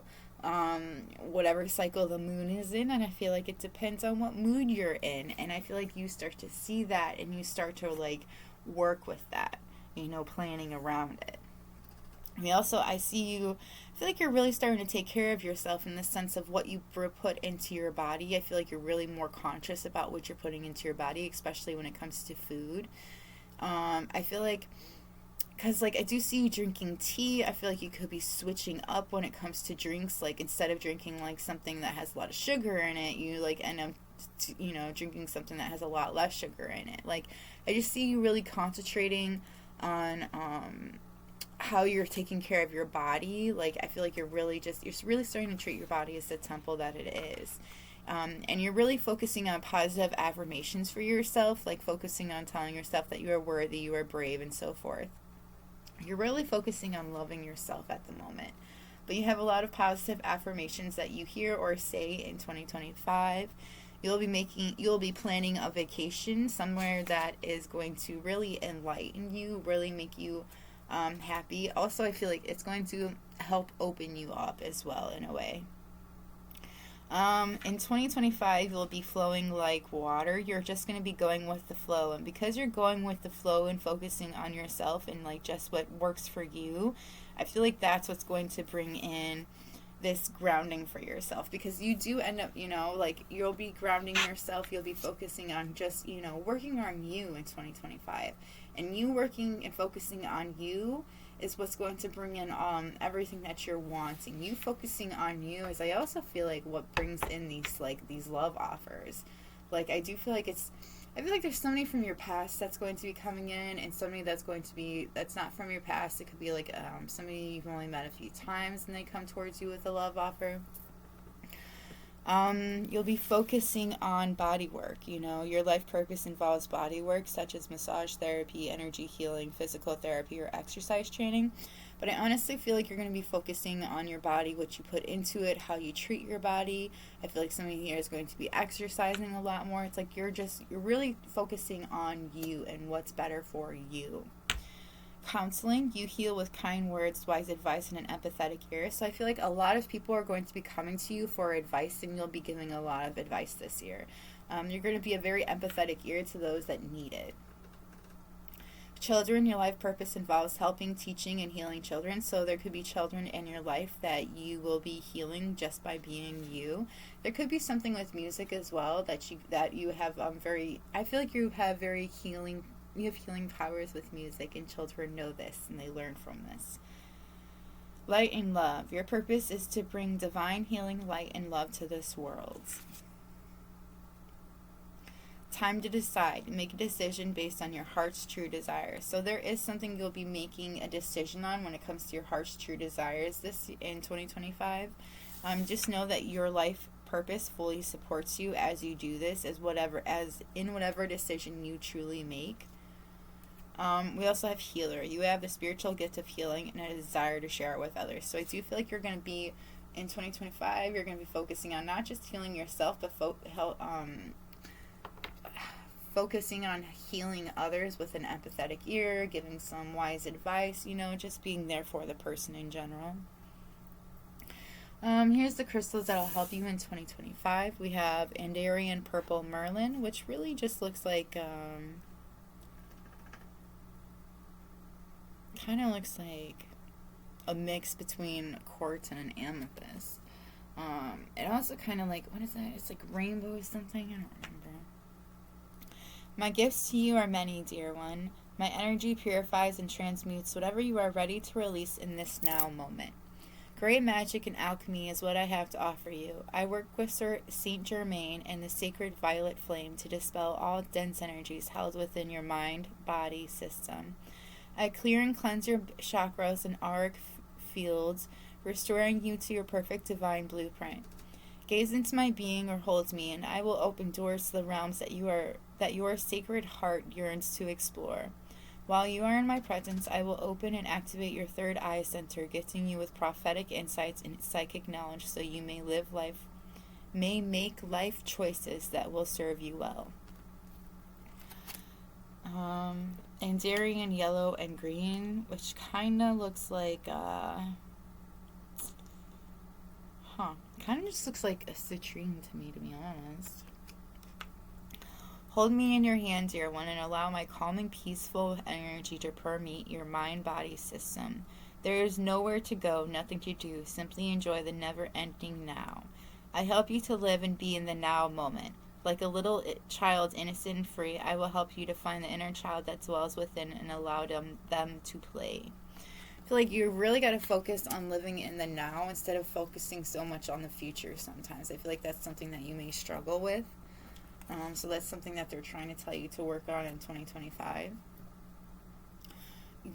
Whatever cycle the moon is in, and I feel like it depends on what mood you're in, and I feel like you start to see that and you start to like work with that, planning around it. I feel like you're really starting to take care of yourself in the sense of what you put into your body. I feel like you're really more conscious about what you're putting into your body, especially when it comes to food. I feel like, because like I do see you drinking tea, I feel like you could be switching up when it comes to drinks. Like instead of drinking like something that has a lot of sugar in it, you like end up drinking something that has a lot less sugar in it. Like I just see you really concentrating on how you're taking care of your body. Like I feel like you're really starting to treat your body as the temple that it is. And you're really focusing on positive affirmations for yourself, like focusing on telling yourself that you are worthy, you are brave, and so forth. You're really focusing on loving yourself at the moment. But you have a lot of positive affirmations that you hear or say in 2025. You'll be planning a vacation somewhere that is going to really enlighten you, really make you happy. Also, I feel like it's going to help open you up as well in a way. In 2025, you'll be flowing like water. You're just going to be going with the flow. And because you're going with the flow and focusing on yourself and like just what works for you, I feel like that's what's going to bring in this grounding for yourself. Because you do end up, like you'll be grounding yourself. You'll be focusing on just, working on you in 2025. And you working and focusing on you is what's going to bring in everything that you're wanting. You focusing on you is, I also feel like, what brings in these love offers. Like I do feel like it's I feel like there's somebody from your past that's going to be coming in, and somebody that's not from your past. It could be like somebody you've only met a few times, and they come towards you with a love offer. You'll be focusing on body work. Your life purpose involves body work, such as massage therapy, energy healing, physical therapy, or exercise training. But I honestly feel like you're going to be focusing on your body, what you put into it, how you treat your body. I feel like somebody here is going to be exercising a lot more. It's like you're really focusing on you and what's better for you. Counseling, you heal with kind words, wise advice, and an empathetic ear. So I feel like a lot of people are going to be coming to you for advice, and you'll be giving a lot of advice this year. You're going to be a very empathetic ear to those that need it. Children, your life purpose involves helping, teaching, and healing children. So there could be children in your life that you will be healing just by being you. There could be something with music as well that you have I feel like you have healing powers with music, and children know this and they learn from this. Light and love. Your purpose is to bring divine healing, light, and love to this world. Time to decide. Make a decision based on your heart's true desires. So there is something you'll be making a decision on when it comes to your heart's true desires in 2025. Just know that your life purpose fully supports you as you do this, as in whatever decision you truly make. We also have healer. You have the spiritual gift of healing and a desire to share it with others. So I do feel like you're going to be, in 2025, you're going to be focusing on not just healing yourself, but focusing on healing others with an empathetic ear, giving some wise advice, just being there for the person in general. Here's the crystals that'll help you in 2025. We have Andarian Purple Merlin, which really just looks like, kind of looks like a mix between quartz and an amethyst. It also kind of like, what is that? It's like rainbow or something. I don't remember. My gifts to you are many, dear one. My energy purifies and transmutes whatever you are ready to release in this now moment. Great magic and alchemy is what I have to offer you. I work with Sir Saint Germain and the sacred violet flame to dispel all dense energies held within your mind, body, system. I clear and cleanse your chakras and auric fields, restoring you to your perfect divine blueprint. Gaze into my being or hold me, and I will open doors to the realms that your sacred heart yearns to explore. While you are in my presence, I will open and activate your third eye center, gifting you with prophetic insights and psychic knowledge so you may make life choices that will serve you well. Andarian yellow and green, which kind of looks like, kind of just looks like a citrine to me, to be honest. Hold me in your hand, dear one, and allow my calming, peaceful energy to permeate your mind-body system. There is nowhere to go, nothing to do. Simply enjoy the never-ending now. I help you to live and be in the now moment. Like a little child, innocent and free, I will help you to find the inner child that dwells within and allow them to play. I feel like you really got to focus on living in the now instead of focusing so much on the future sometimes. I feel like that's something that you may struggle with. So that's something that they're trying to tell you to work on in 2025.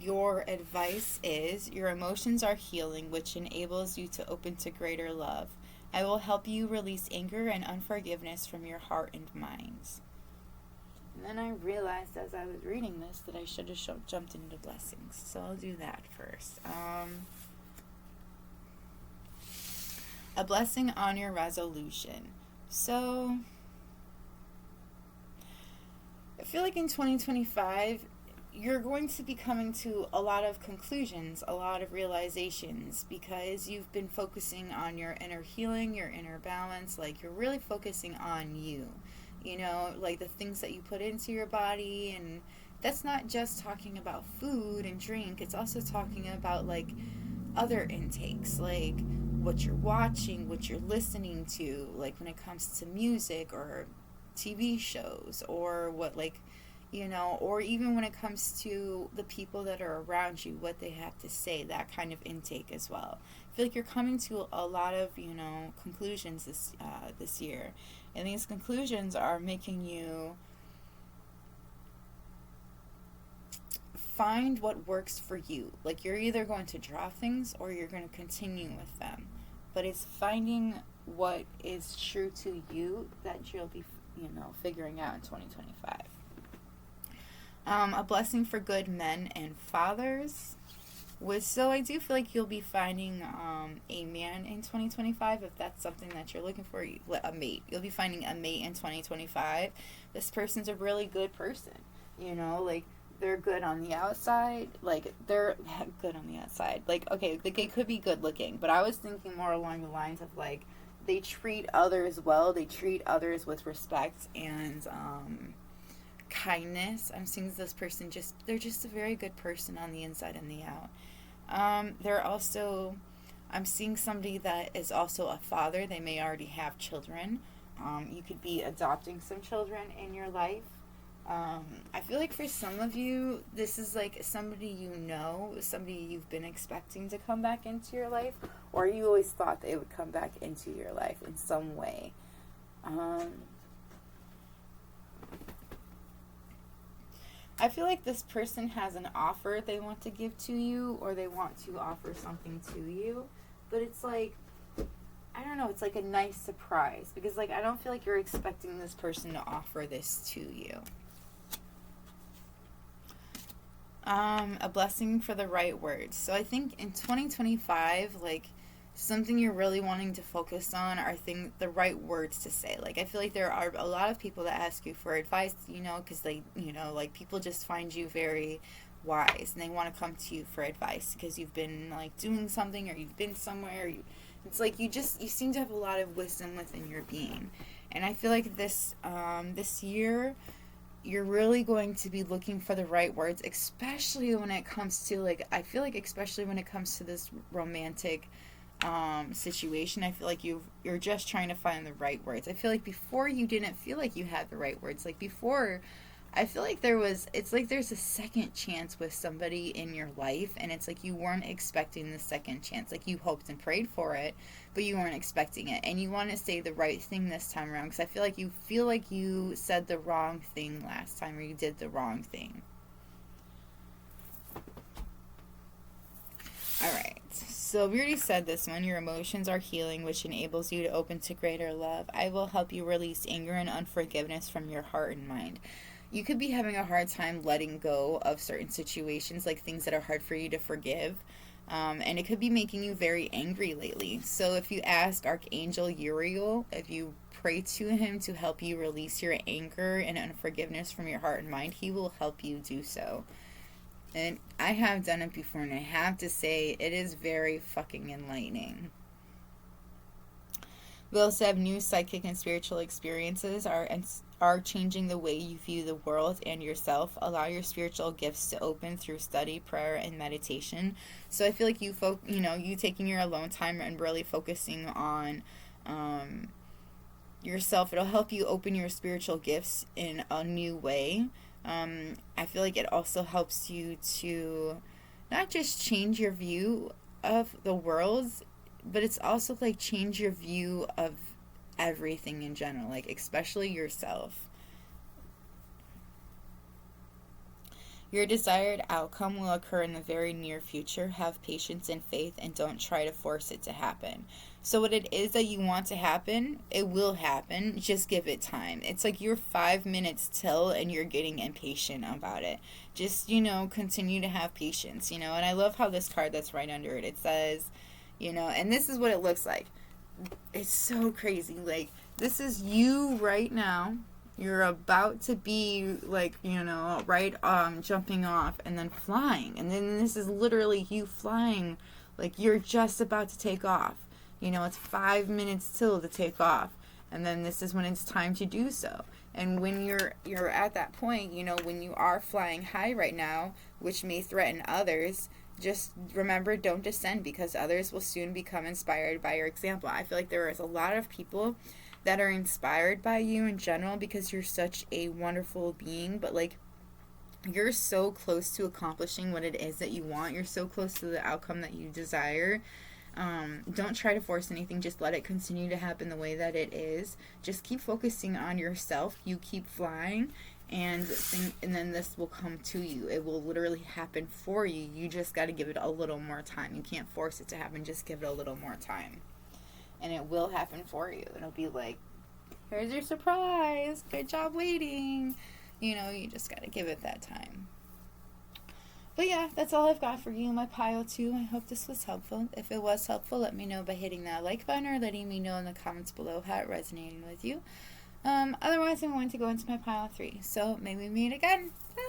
Your advice is, your emotions are healing, which enables you to open to greater love. I will help you release anger and unforgiveness from your heart and minds. And then I realized as I was reading this that I should have jumped into blessings. So I'll do that first. A blessing on your resolution. So I feel like in 2025, you're going to be coming to a lot of conclusions, a lot of realizations, because you've been focusing on your inner healing, your inner balance. Like, you're really focusing on you, like the things that you put into your body. And that's not just talking about food and drink. It's also talking about, like, other intakes, like what you're watching, what you're listening to, like when it comes to music or TV shows, or what, like, or even when it comes to the people that are around you, what they have to say, that kind of intake as well. I feel like you're coming to a lot of, conclusions this year. And these conclusions are making you find what works for you. Like, you're either going to drop things or you're going to continue with them. But it's finding what is true to you that you'll be, figuring out in 2025. A blessing for good men and fathers. So I do feel like you'll be finding a man in 2025, if that's something that you're looking for, a mate. You'll be finding a mate in 2025. This person's a really good person, like, they're good on the outside, like, they're good on the outside. Like, okay, like, they could be good looking, but I was thinking more along the lines of, like, they treat others well, they treat others with respect and kindness. I'm seeing this person they're just a very good person on the inside and the out. I'm seeing somebody that is also a father. They may already have children. You could be adopting some children in your life. I feel like for some of you, this is like somebody somebody you've been expecting to come back into your life, or you always thought they would come back into your life in some way. I feel like this person has an offer they want to give to you, or they want to offer something to you, but it's like, I don't know, it's like a nice surprise, because, like, I don't feel like you're expecting this person to offer this to you. A blessing for the right words. So I think in 2025, like, something you're really wanting to focus on are the right words to say. Like, I feel like there are a lot of people that ask you for advice, because they, like, people just find you very wise, and they want to come to you for advice because you've been, like, doing something, or you've been somewhere. It's like you seem to have a lot of wisdom within your being. And I feel like this year, you're really going to be looking for the right words, especially when it comes to, like, I feel like especially when it comes to this romantic situation. I feel like you're just trying to find the right words. I feel like before you didn't feel like you had the right words. Like, before, I feel like it's like there's a second chance with somebody in your life, and it's like you weren't expecting the second chance. Like, you hoped and prayed for it, but you weren't expecting it, and you want to say the right thing this time around, because I feel like you said the wrong thing last time, or you did the wrong thing. Alright, so we already said this one. Your emotions are healing, which enables you to open to greater love. I will help you release anger and unforgiveness from your heart and mind. You could be having a hard time letting go of certain situations, like things that are hard for you to forgive. And it could be making you very angry lately. So if you ask Archangel Uriel, if you pray to him to help you release your anger and unforgiveness from your heart and mind, he will help you do so. And I have done it before, and I have to say, it is very fucking enlightening. We also have new psychic and spiritual experiences are changing the way you view the world and yourself. Allow your spiritual gifts to open through study, prayer, and meditation. So I feel like you taking your alone time and really focusing on yourself, it'll help you open your spiritual gifts in a new way. I feel like it also helps you to not just change your view of the world, but it's also like change your view of everything in general, like especially yourself. Your desired outcome will occur in the very near future. Have patience and faith, and don't try to force it to happen. So what it is that you want to happen, it will happen. Just give it time. It's like you're 5 minutes till and you're getting impatient about it. Just, continue to have patience, And I love how this card that's right under it, it says, and this is what it looks like. It's so crazy. Like, this is you right now. You're about to be, like, right, jumping off and then flying. And then this is literally you flying, like, you're just about to take off. It's 5 minutes till to take off. And then this is when it's time to do so. And when you're at that point, when you are flying high right now, which may threaten others, just remember, don't descend, because others will soon become inspired by your example. I feel like there is a lot of people that are inspired by you in general because you're such a wonderful being, but like, you're so close to accomplishing what it is that you want. You're so close to the outcome that you desire. Don't try to force anything. Just let it continue to happen the way that it is. Just keep focusing on yourself. You keep flying, and then this will come to you. It will literally happen for you. You just got to give it a little more time. You can't force it to happen. Just give it a little more time, and it will happen for you. It'll be like, here's your surprise. Good job waiting. You know, you just got to give it that time. But yeah, that's all I've got for you, my pile 2. I hope this was helpful. If it was helpful, let me know by hitting that like button or letting me know in the comments below how it resonated with you. Otherwise, I'm going to go into my pile 3. So, maybe we meet again. Bye!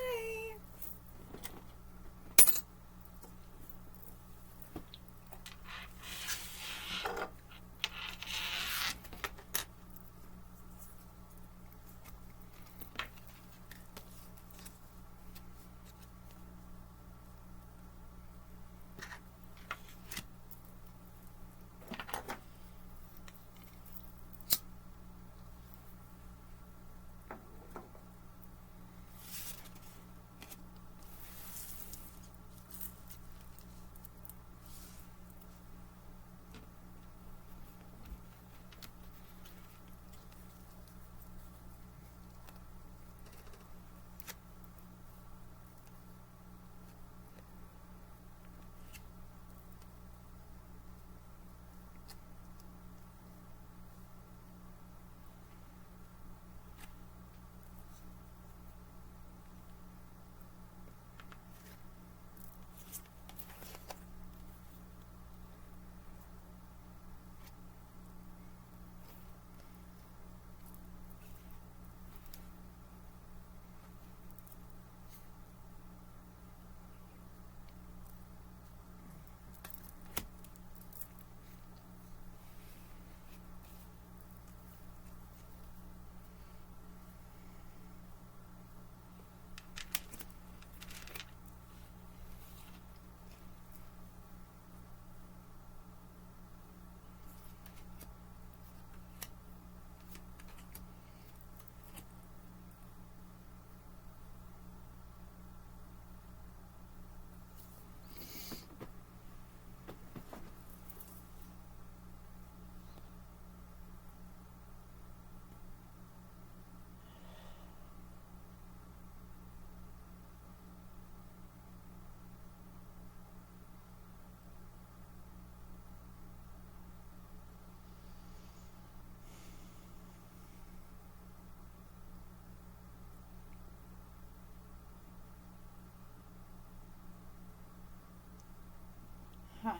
Huh.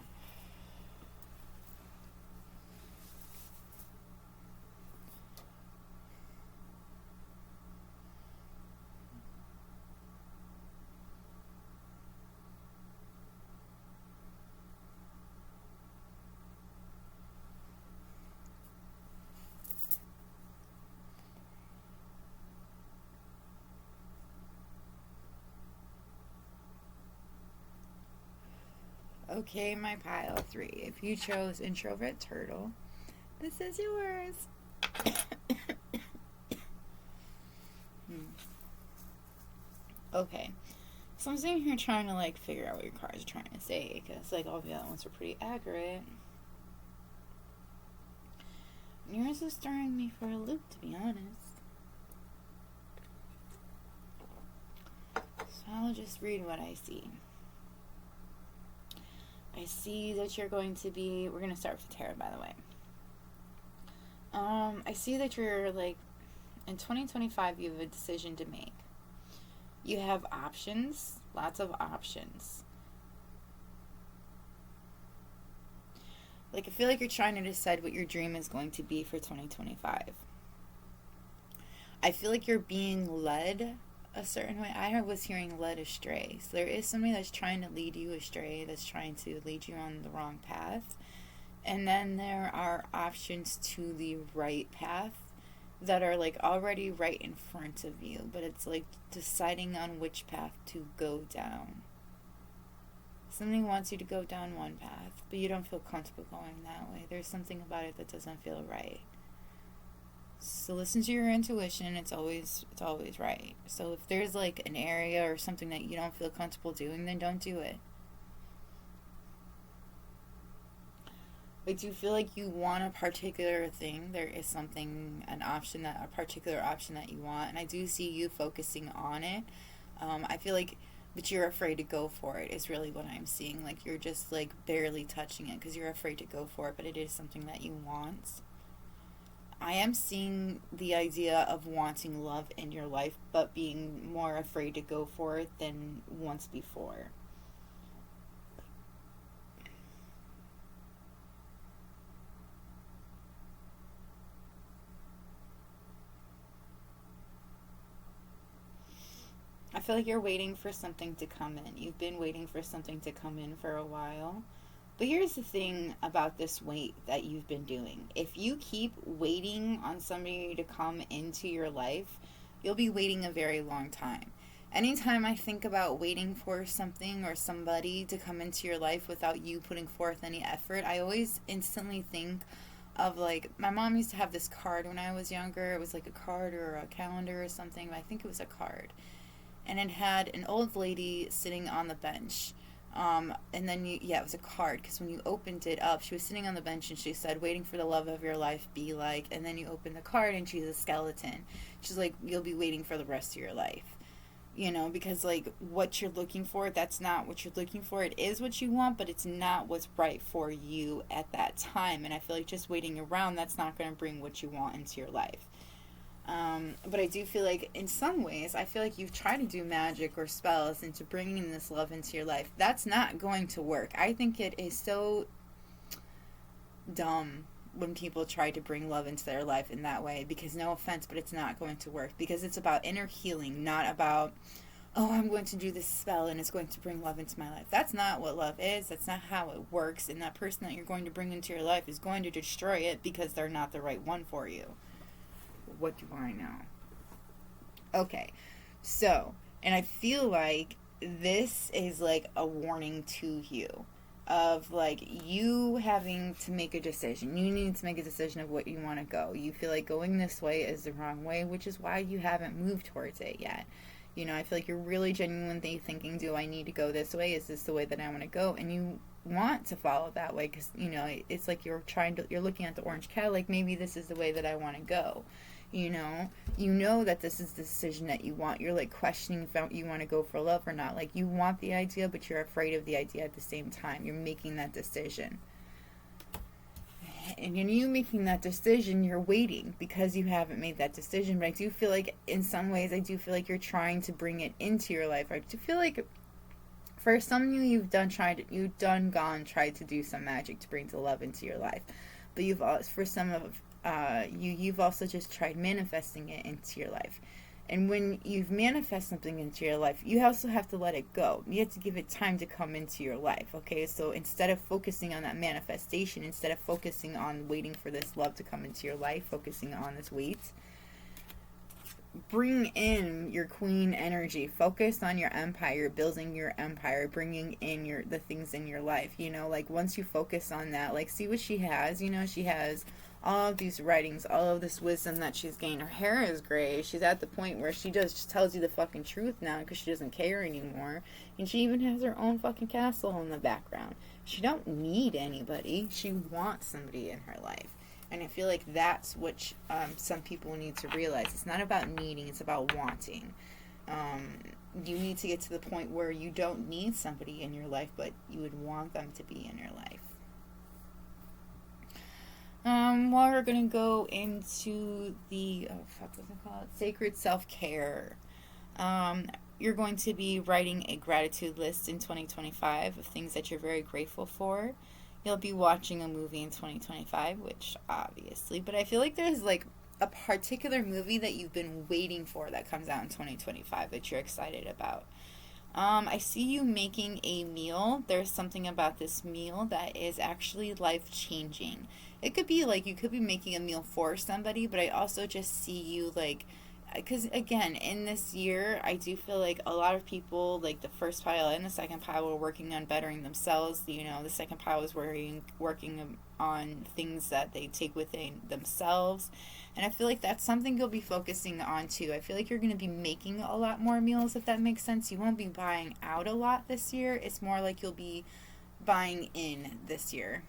Okay, my pile 3. If you chose Introvert Turtle, this is yours. Okay. So I'm sitting here trying to, like, figure out what your cards are trying to say, because, like, all the other ones are pretty accurate. Yours is throwing me for a loop, to be honest. So I'll just read what I see. I see that you're going to be... We're going to start with the tarot, by the way. I see that you're, like, in 2025, you have a decision to make. You have options, lots of options. Like, I feel like you're trying to decide what your dream is going to be for 2025. I feel like you're being led a certain way. I was hearing led astray. So there is somebody that's trying to lead you astray, that's trying to lead you on the wrong path. And then there are options to the right path that are, like, already right in front of you, but it's like deciding on which path to go down. Something wants you to go down one path, but you don't feel comfortable going that way. There's something about it that doesn't feel right. So listen to your intuition. It's always right. So if there's, like, an area or something that you don't feel comfortable doing, then don't do it. I do feel like you want a particular thing. There is something, a particular option that you want, and I do see you focusing on it. I feel like, but you're afraid to go for it is really what I'm seeing. Like you're just like barely touching it because you're afraid to go for it, but it is something that you want. I am seeing the idea of wanting love in your life, but being more afraid to go for it than once before. I feel like you're waiting for something to come in. You've been waiting for something to come in for a while. But here's the thing about this wait that you've been doing. If you keep waiting on somebody to come into your life, you'll be waiting a very long time. Anytime I think about waiting for something or somebody to come into your life without you putting forth any effort, I always instantly think of like my mom used to have this card when I was younger. It was like a card or a calendar or something, but I think it was a card, and it had an old lady sitting on the bench. And then yeah, it was a card because when you opened it up, she was sitting on the bench and she said, "Waiting for the love of your life, be like." And then you open the card and she's a skeleton. She's like, "You'll be waiting for the rest of your life." Because like what you're looking for, that's not what you're looking for. It is what you want, but it's not what's right for you at that time. And I feel like just waiting around, that's not going to bring what you want into your life. But I do feel like in some ways, I feel like you've tried to do magic or spells into bringing this love into your life. That's not going to work. I think it is so dumb when people try to bring love into their life in that way, because no offense, but it's not going to work, because it's about inner healing, not about, oh, I'm going to do this spell and it's going to bring love into my life. That's not what love is. That's not how it works. And that person that you're going to bring into your life is going to destroy it because they're not the right one for you. What do I know? Okay, so, and I feel like this is like a warning to you of like you having to make a decision. You need to make a decision of what you want to go. You feel like going this way is the wrong way, which is why you haven't moved towards it yet. I feel like you're really genuinely thinking, do I need to go this way? Is this the way that I want to go? And you want to follow that way because, it's like you're looking at the orange cow, like maybe this is the way that I want to go. That this is the decision that you want. You're like questioning if you want to go for love or not. Like you want the idea, but you're afraid of the idea at the same time. You're making that decision. And in you making that decision, you're waiting because you haven't made that decision. But I do feel like in some ways, you're trying to bring it into your life. I do feel like for some of you, you've tried to do some magic to bring the love into your life. But you've also just tried manifesting it into your life. And when you've manifested something into your life, you also have to let it go. You have to give it time to come into your life, okay? So instead of focusing on that manifestation, instead of focusing on waiting for this love to come into your life, focusing on this wait, bring in your queen energy. Focus on your empire, building your empire, bringing in the things in your life. Like once you focus on that, like see what she has. She has all of these writings, all of this wisdom that she's gained. Her hair is gray. She's at the point where she just tells you the fucking truth now because she doesn't care anymore. And she even has her own fucking castle in the background. She don't need anybody. She wants somebody in her life. And I feel like that's what some people need to realize. It's not about needing, it's about wanting. You need to get to the point where you don't need somebody in your life, but you would want them to be in your life. Well, we're going to go into the, sacred self-care. You're going to be writing a gratitude list in 2025 of things that you're very grateful for. You'll be watching a movie in 2025, which obviously, but I feel like there's like a particular movie that you've been waiting for that comes out in 2025 that you're excited about. I see you making a meal. There's something about this meal that is actually life-changing. It could be like you could be making a meal for somebody, but I also just see you like, because again, in this year, I do feel like a lot of people, like the first pile and the second pile, were working on bettering themselves. The second pile was working on things that they take within themselves. And I feel like that's something you'll be focusing on too. I feel like you're going to be making a lot more meals, if that makes sense. You won't be buying out a lot this year. It's more like you'll be buying in this year.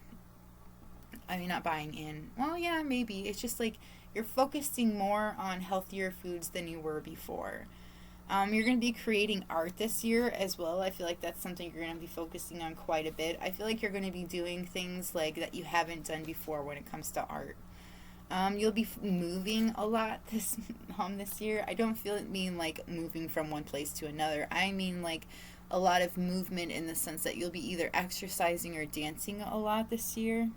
I mean, not buying in. Well, yeah, maybe. It's just like you're focusing more on healthier foods than you were before. You're going to be creating art this year as well. I feel like that's something you're going to be focusing on quite a bit. I feel like you're going to be doing things like that you haven't done before when it comes to art. You'll be moving a lot this year. I don't feel it mean like moving from one place to another. I mean like a lot of movement in the sense that you'll be either exercising or dancing a lot this year.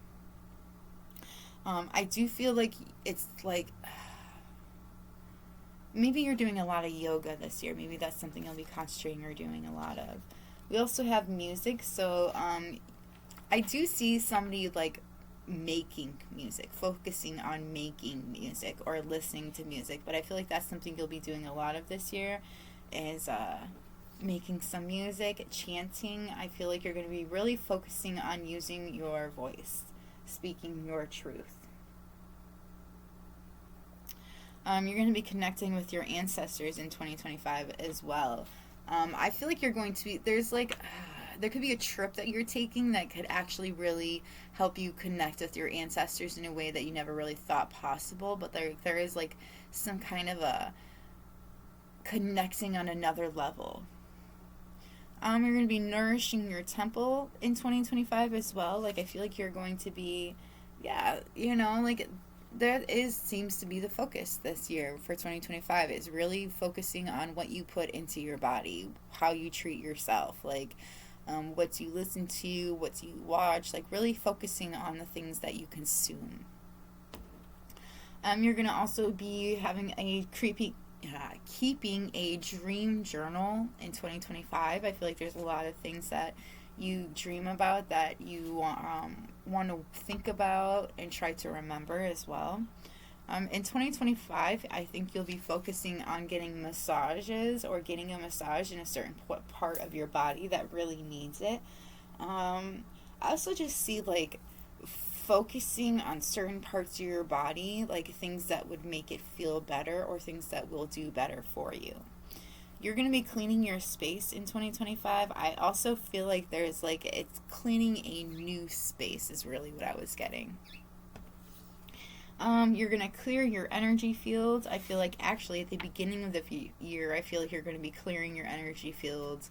I do feel like it's like maybe you're doing a lot of yoga this year. Maybe that's something you'll be concentrating or doing a lot of. We also have music, so I do see somebody like making music, focusing on making music or listening to music, but I feel like that's something you'll be doing a lot of this year is making some music, chanting. I feel like you're going to be really focusing on using your voice, speaking your truth. You're going to be connecting with your ancestors in 2025 as well. I feel like you're going to be, there could be a trip that you're taking that could actually really help you connect with your ancestors in a way that you never really thought possible, but there is like some kind of a connecting on another level. You're going to be nourishing your temple in 2025 as well. Like, I feel like you're going to be, yeah, like seems to be the focus this year for 2025 is really focusing on what you put into your body, how you treat yourself, like what you listen to, what you watch, like really focusing on the things that you consume. You're going to also be having keeping a dream journal in 2025. I feel like there's a lot of things that you dream about that you want to think about and try to remember as well. In 2025, I think you'll be focusing on getting massages or getting a massage in a certain part of your body that really needs it. I also just see like focusing on certain parts of your body, like things that would make it feel better or things that will do better for you. You're going to be cleaning your space in 2025. I also feel like there's like it's cleaning a new space is really what I was getting. You're going to clear your energy fields. I feel like actually at the beginning of the year, I feel like you're going to be clearing your energy fields.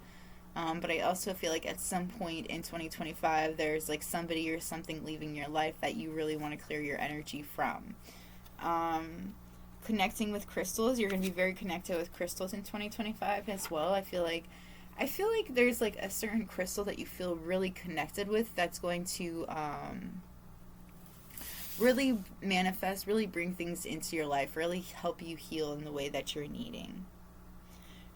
But I also feel like at some point in 2025, there's like somebody or something leaving your life that you really want to clear your energy from. Connecting with crystals, you're going to be very connected with crystals in 2025 as well. I feel like there's like a certain crystal that you feel really connected with that's going to really manifest, really bring things into your life, really help you heal in the way that you're needing.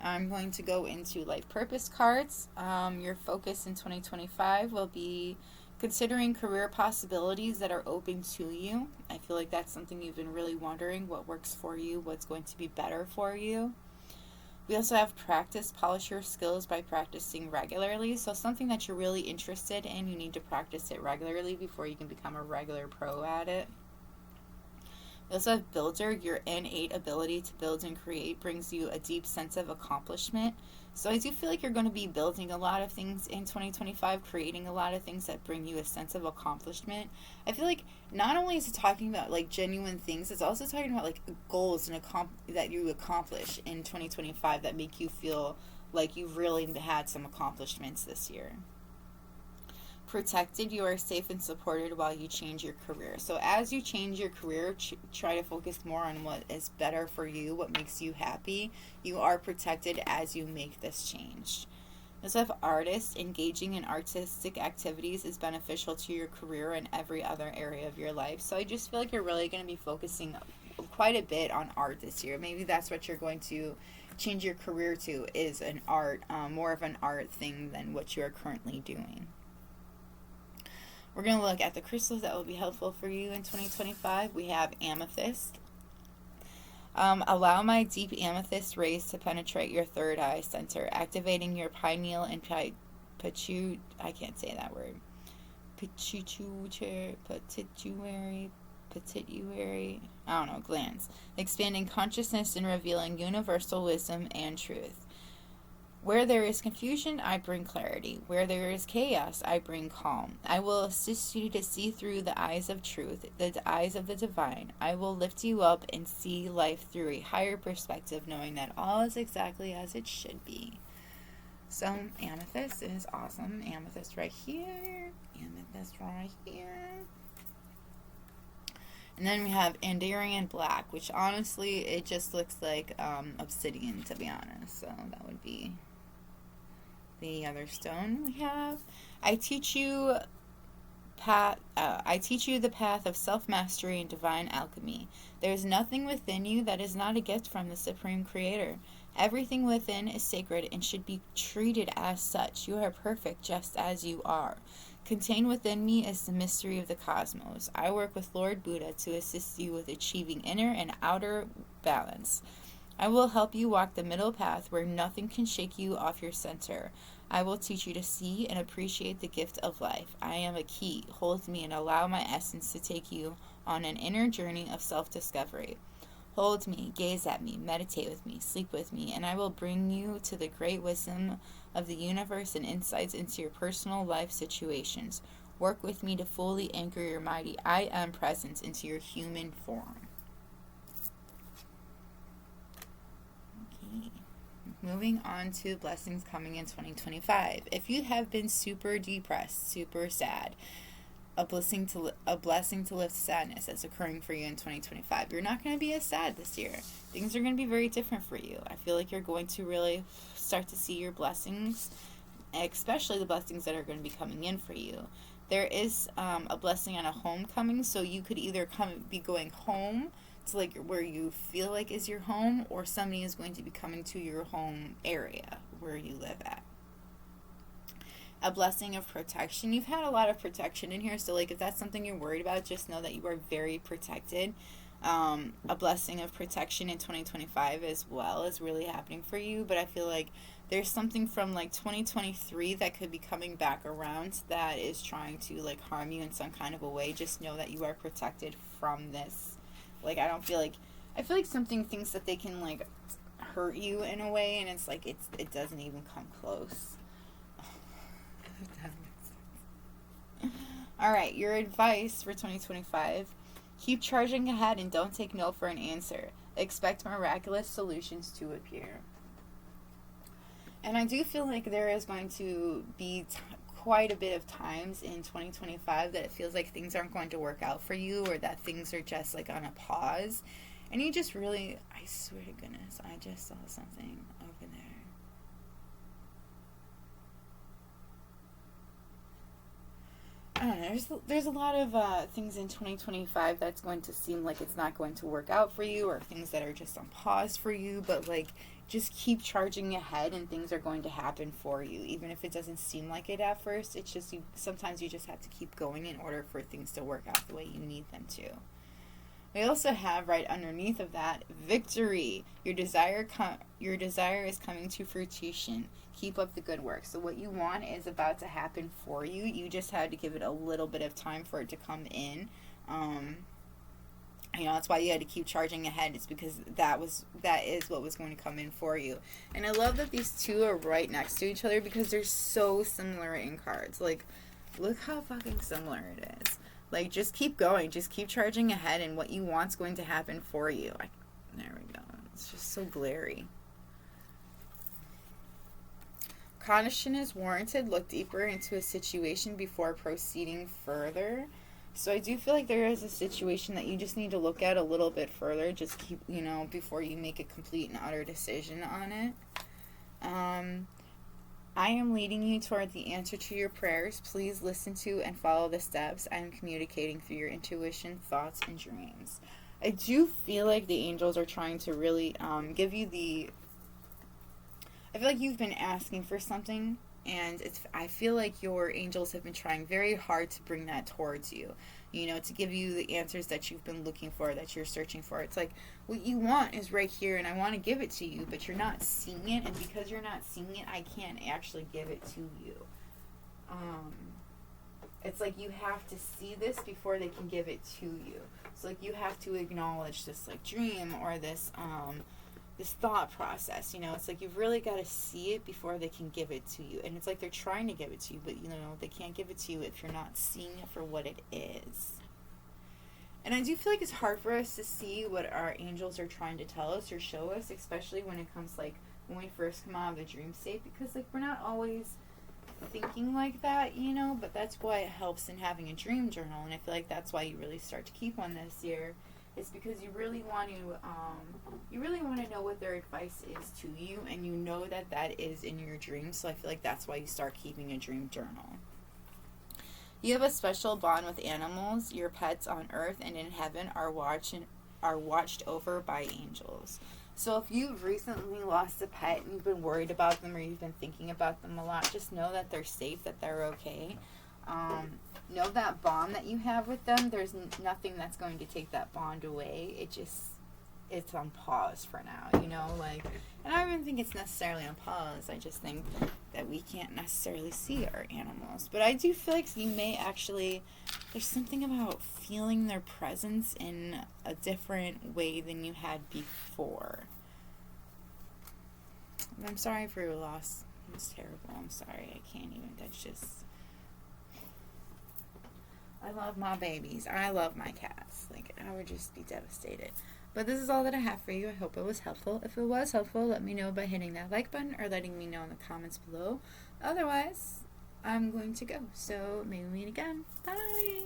I'm going to go into life purpose cards. Your focus in 2025 will be considering career possibilities that are open to you. I feel like that's something you've been really wondering, what works for you, what's going to be better for you. We also have practice, polish your skills by practicing regularly. So something that you're really interested in, you need to practice it regularly before you can become a regular pro at it. We also have builder. Your innate ability to build and create brings you a deep sense of accomplishment. So I do feel like you're going to be building a lot of things in 2025, creating a lot of things that bring you a sense of accomplishment. I feel like not only is it talking about like genuine things, it's also talking about like goals and that you accomplish in 2025 that make you feel like you've really had some accomplishments this year. Protected, you are safe and supported while you change your career. So as you change your career, try to focus more on what is better for you, what makes you happy. You are protected as you make this change. We also have artists. Engaging in artistic activities is beneficial to your career and every other area of your life. So I just feel like you're really going to be focusing quite a bit on art this year. Maybe that's what you're going to change your career to, is an art, more of an art thing than what you are currently doing. We're going to look at the crystals that will be helpful for you in 2025. We have amethyst. Allow my deep amethyst rays to penetrate your third eye center, activating your pineal and I can't say that word. Pituitary, glands, expanding consciousness and revealing universal wisdom and truth. Where there is confusion, I bring clarity. Where there is chaos, I bring calm. I will assist you to see through the eyes of truth, the eyes of the divine. I will lift you up and see life through a higher perspective, knowing that all is exactly as it should be. So, amethyst is awesome. Amethyst right here. Amethyst right here. And then we have Andarian Black, which honestly, it just looks like obsidian, to be honest. So, that would be the other stone we have. I teach you the path of self-mastery and divine alchemy. There is nothing within you that is not a gift from the Supreme Creator. Everything within is sacred and should be treated as such. You are perfect just as you are. Contained within me is the mystery of the cosmos. I work with Lord Buddha to assist you with achieving inner and outer balance. I will help you walk the middle path where nothing can shake you off your center. I will teach you to see and appreciate the gift of life. I am a key. Hold me and allow my essence to take you on an inner journey of self-discovery. Hold me, gaze at me, meditate with me, sleep with me, and I will bring you to the great wisdom of the universe and insights into your personal life situations. Work with me to fully anchor your mighty I am presence into your human form. Okay. Moving on to blessings coming in 2025. If you have been super depressed, super sad, a blessing to lift sadness that's occurring for you in 2025. You're not going to be as sad this year. Things are going to be very different for you. I feel like you're going to really start to see your blessings, especially the blessings that are going to be coming in for you. There is a blessing on a homecoming, so you could either be going home to like where you feel like is your home, or somebody is going to be coming to your home area where you live at. A blessing of protection. You've had a lot of protection in here, so like if that's something you're worried about, just know that you are very protected. A blessing of protection in 2025 as well is really happening for you, but I feel like there's something from like 2023 that could be coming back around that is trying to like harm you in some kind of a way. Just know that you are protected from this. Like I feel like something thinks that they can like hurt you in a way, and it's like it doesn't even come close. Alright, your advice for 2025. Keep charging ahead and don't take no for an answer. Expect miraculous solutions to appear. And I do feel like there is going to be quite a bit of times in 2025 that it feels like things aren't going to work out for you, or that things are just like on a pause. And you just really, I swear to goodness, I just saw something over there. I don't know, there's a lot of things in 2025 that's going to seem like it's not going to work out for you, or things that are just on pause for you, but like just keep charging ahead and things are going to happen for you, even if it doesn't seem like it at first. It's just sometimes you just have to keep going in order for things to work out the way you need them to. We also have right underneath of that, victory. Your desire is coming to fruition. Keep up the good work. So what you want is about to happen for you. You just had to give it a little bit of time for it to come in. That's why you had to keep charging ahead. It's because that is what was going to come in for you. And I love that these two are right next to each other because they're so similar in cards. Like, look how fucking similar it is. Like, just keep going. Just keep charging ahead, and what you want's going to happen for you. There we go. It's just so glary. Caution is warranted. Look deeper into a situation before proceeding further. So I do feel like there is a situation that you just need to look at a little bit further. Just keep, before you make a complete and utter decision on it. I am leading you toward the answer to your prayers. Please listen to and follow the steps I am communicating through your intuition, thoughts, and dreams. I do feel like the angels are trying to really give you I feel like you've been asking for something, and I feel like your angels have been trying very hard to bring that towards you. To give you the answers that you've been looking for, that you're searching for. It's like, what you want is right here, and I want to give it to you, but you're not seeing it, and because you're not seeing it, I can't actually give it to you. It's like you have to see this before they can give it to you. So, like, you have to acknowledge this, like, dream, or this, this thought process, you know. It's like you've really got to see it before they can give it to you. And it's like they're trying to give it to you, but, you know, they can't give it to you if you're not seeing it for what it is. And I do feel like it's hard for us to see what our angels are trying to tell us or show us, especially when it comes, like, when we first come out of the dream state, because, like, we're not always thinking like that, you know, but that's why it helps in having a dream journal. And I feel like that's why you really start to keep one this year, is because you really want to know what their advice is to you, and you know that that is in your dreams. So I feel like that's why you start keeping a dream journal. You have a special bond with animals. Your pets on earth and in heaven are watched over by angels. So if you've recently lost a pet and you've been worried about them, or you've been thinking about them a lot, just know that they're safe, that they're okay. Know that bond that you have with them, there's nothing that's going to take that bond away. It's on pause for now, you know, like, and I don't even think it's necessarily on pause. I just think that we can't necessarily see our animals. But I do feel like you may actually, there's something about feeling their presence in a different way than you had before. I'm sorry for your loss. It's terrible. I'm sorry. I can't even, that's just, I love my babies. I love my cats. Like, I would just be devastated. But this is all that I have for you. I hope it was helpful. If it was helpful, let me know by hitting that like button or letting me know in the comments below. Otherwise, I'm going to go. So maybe we meet again. Bye!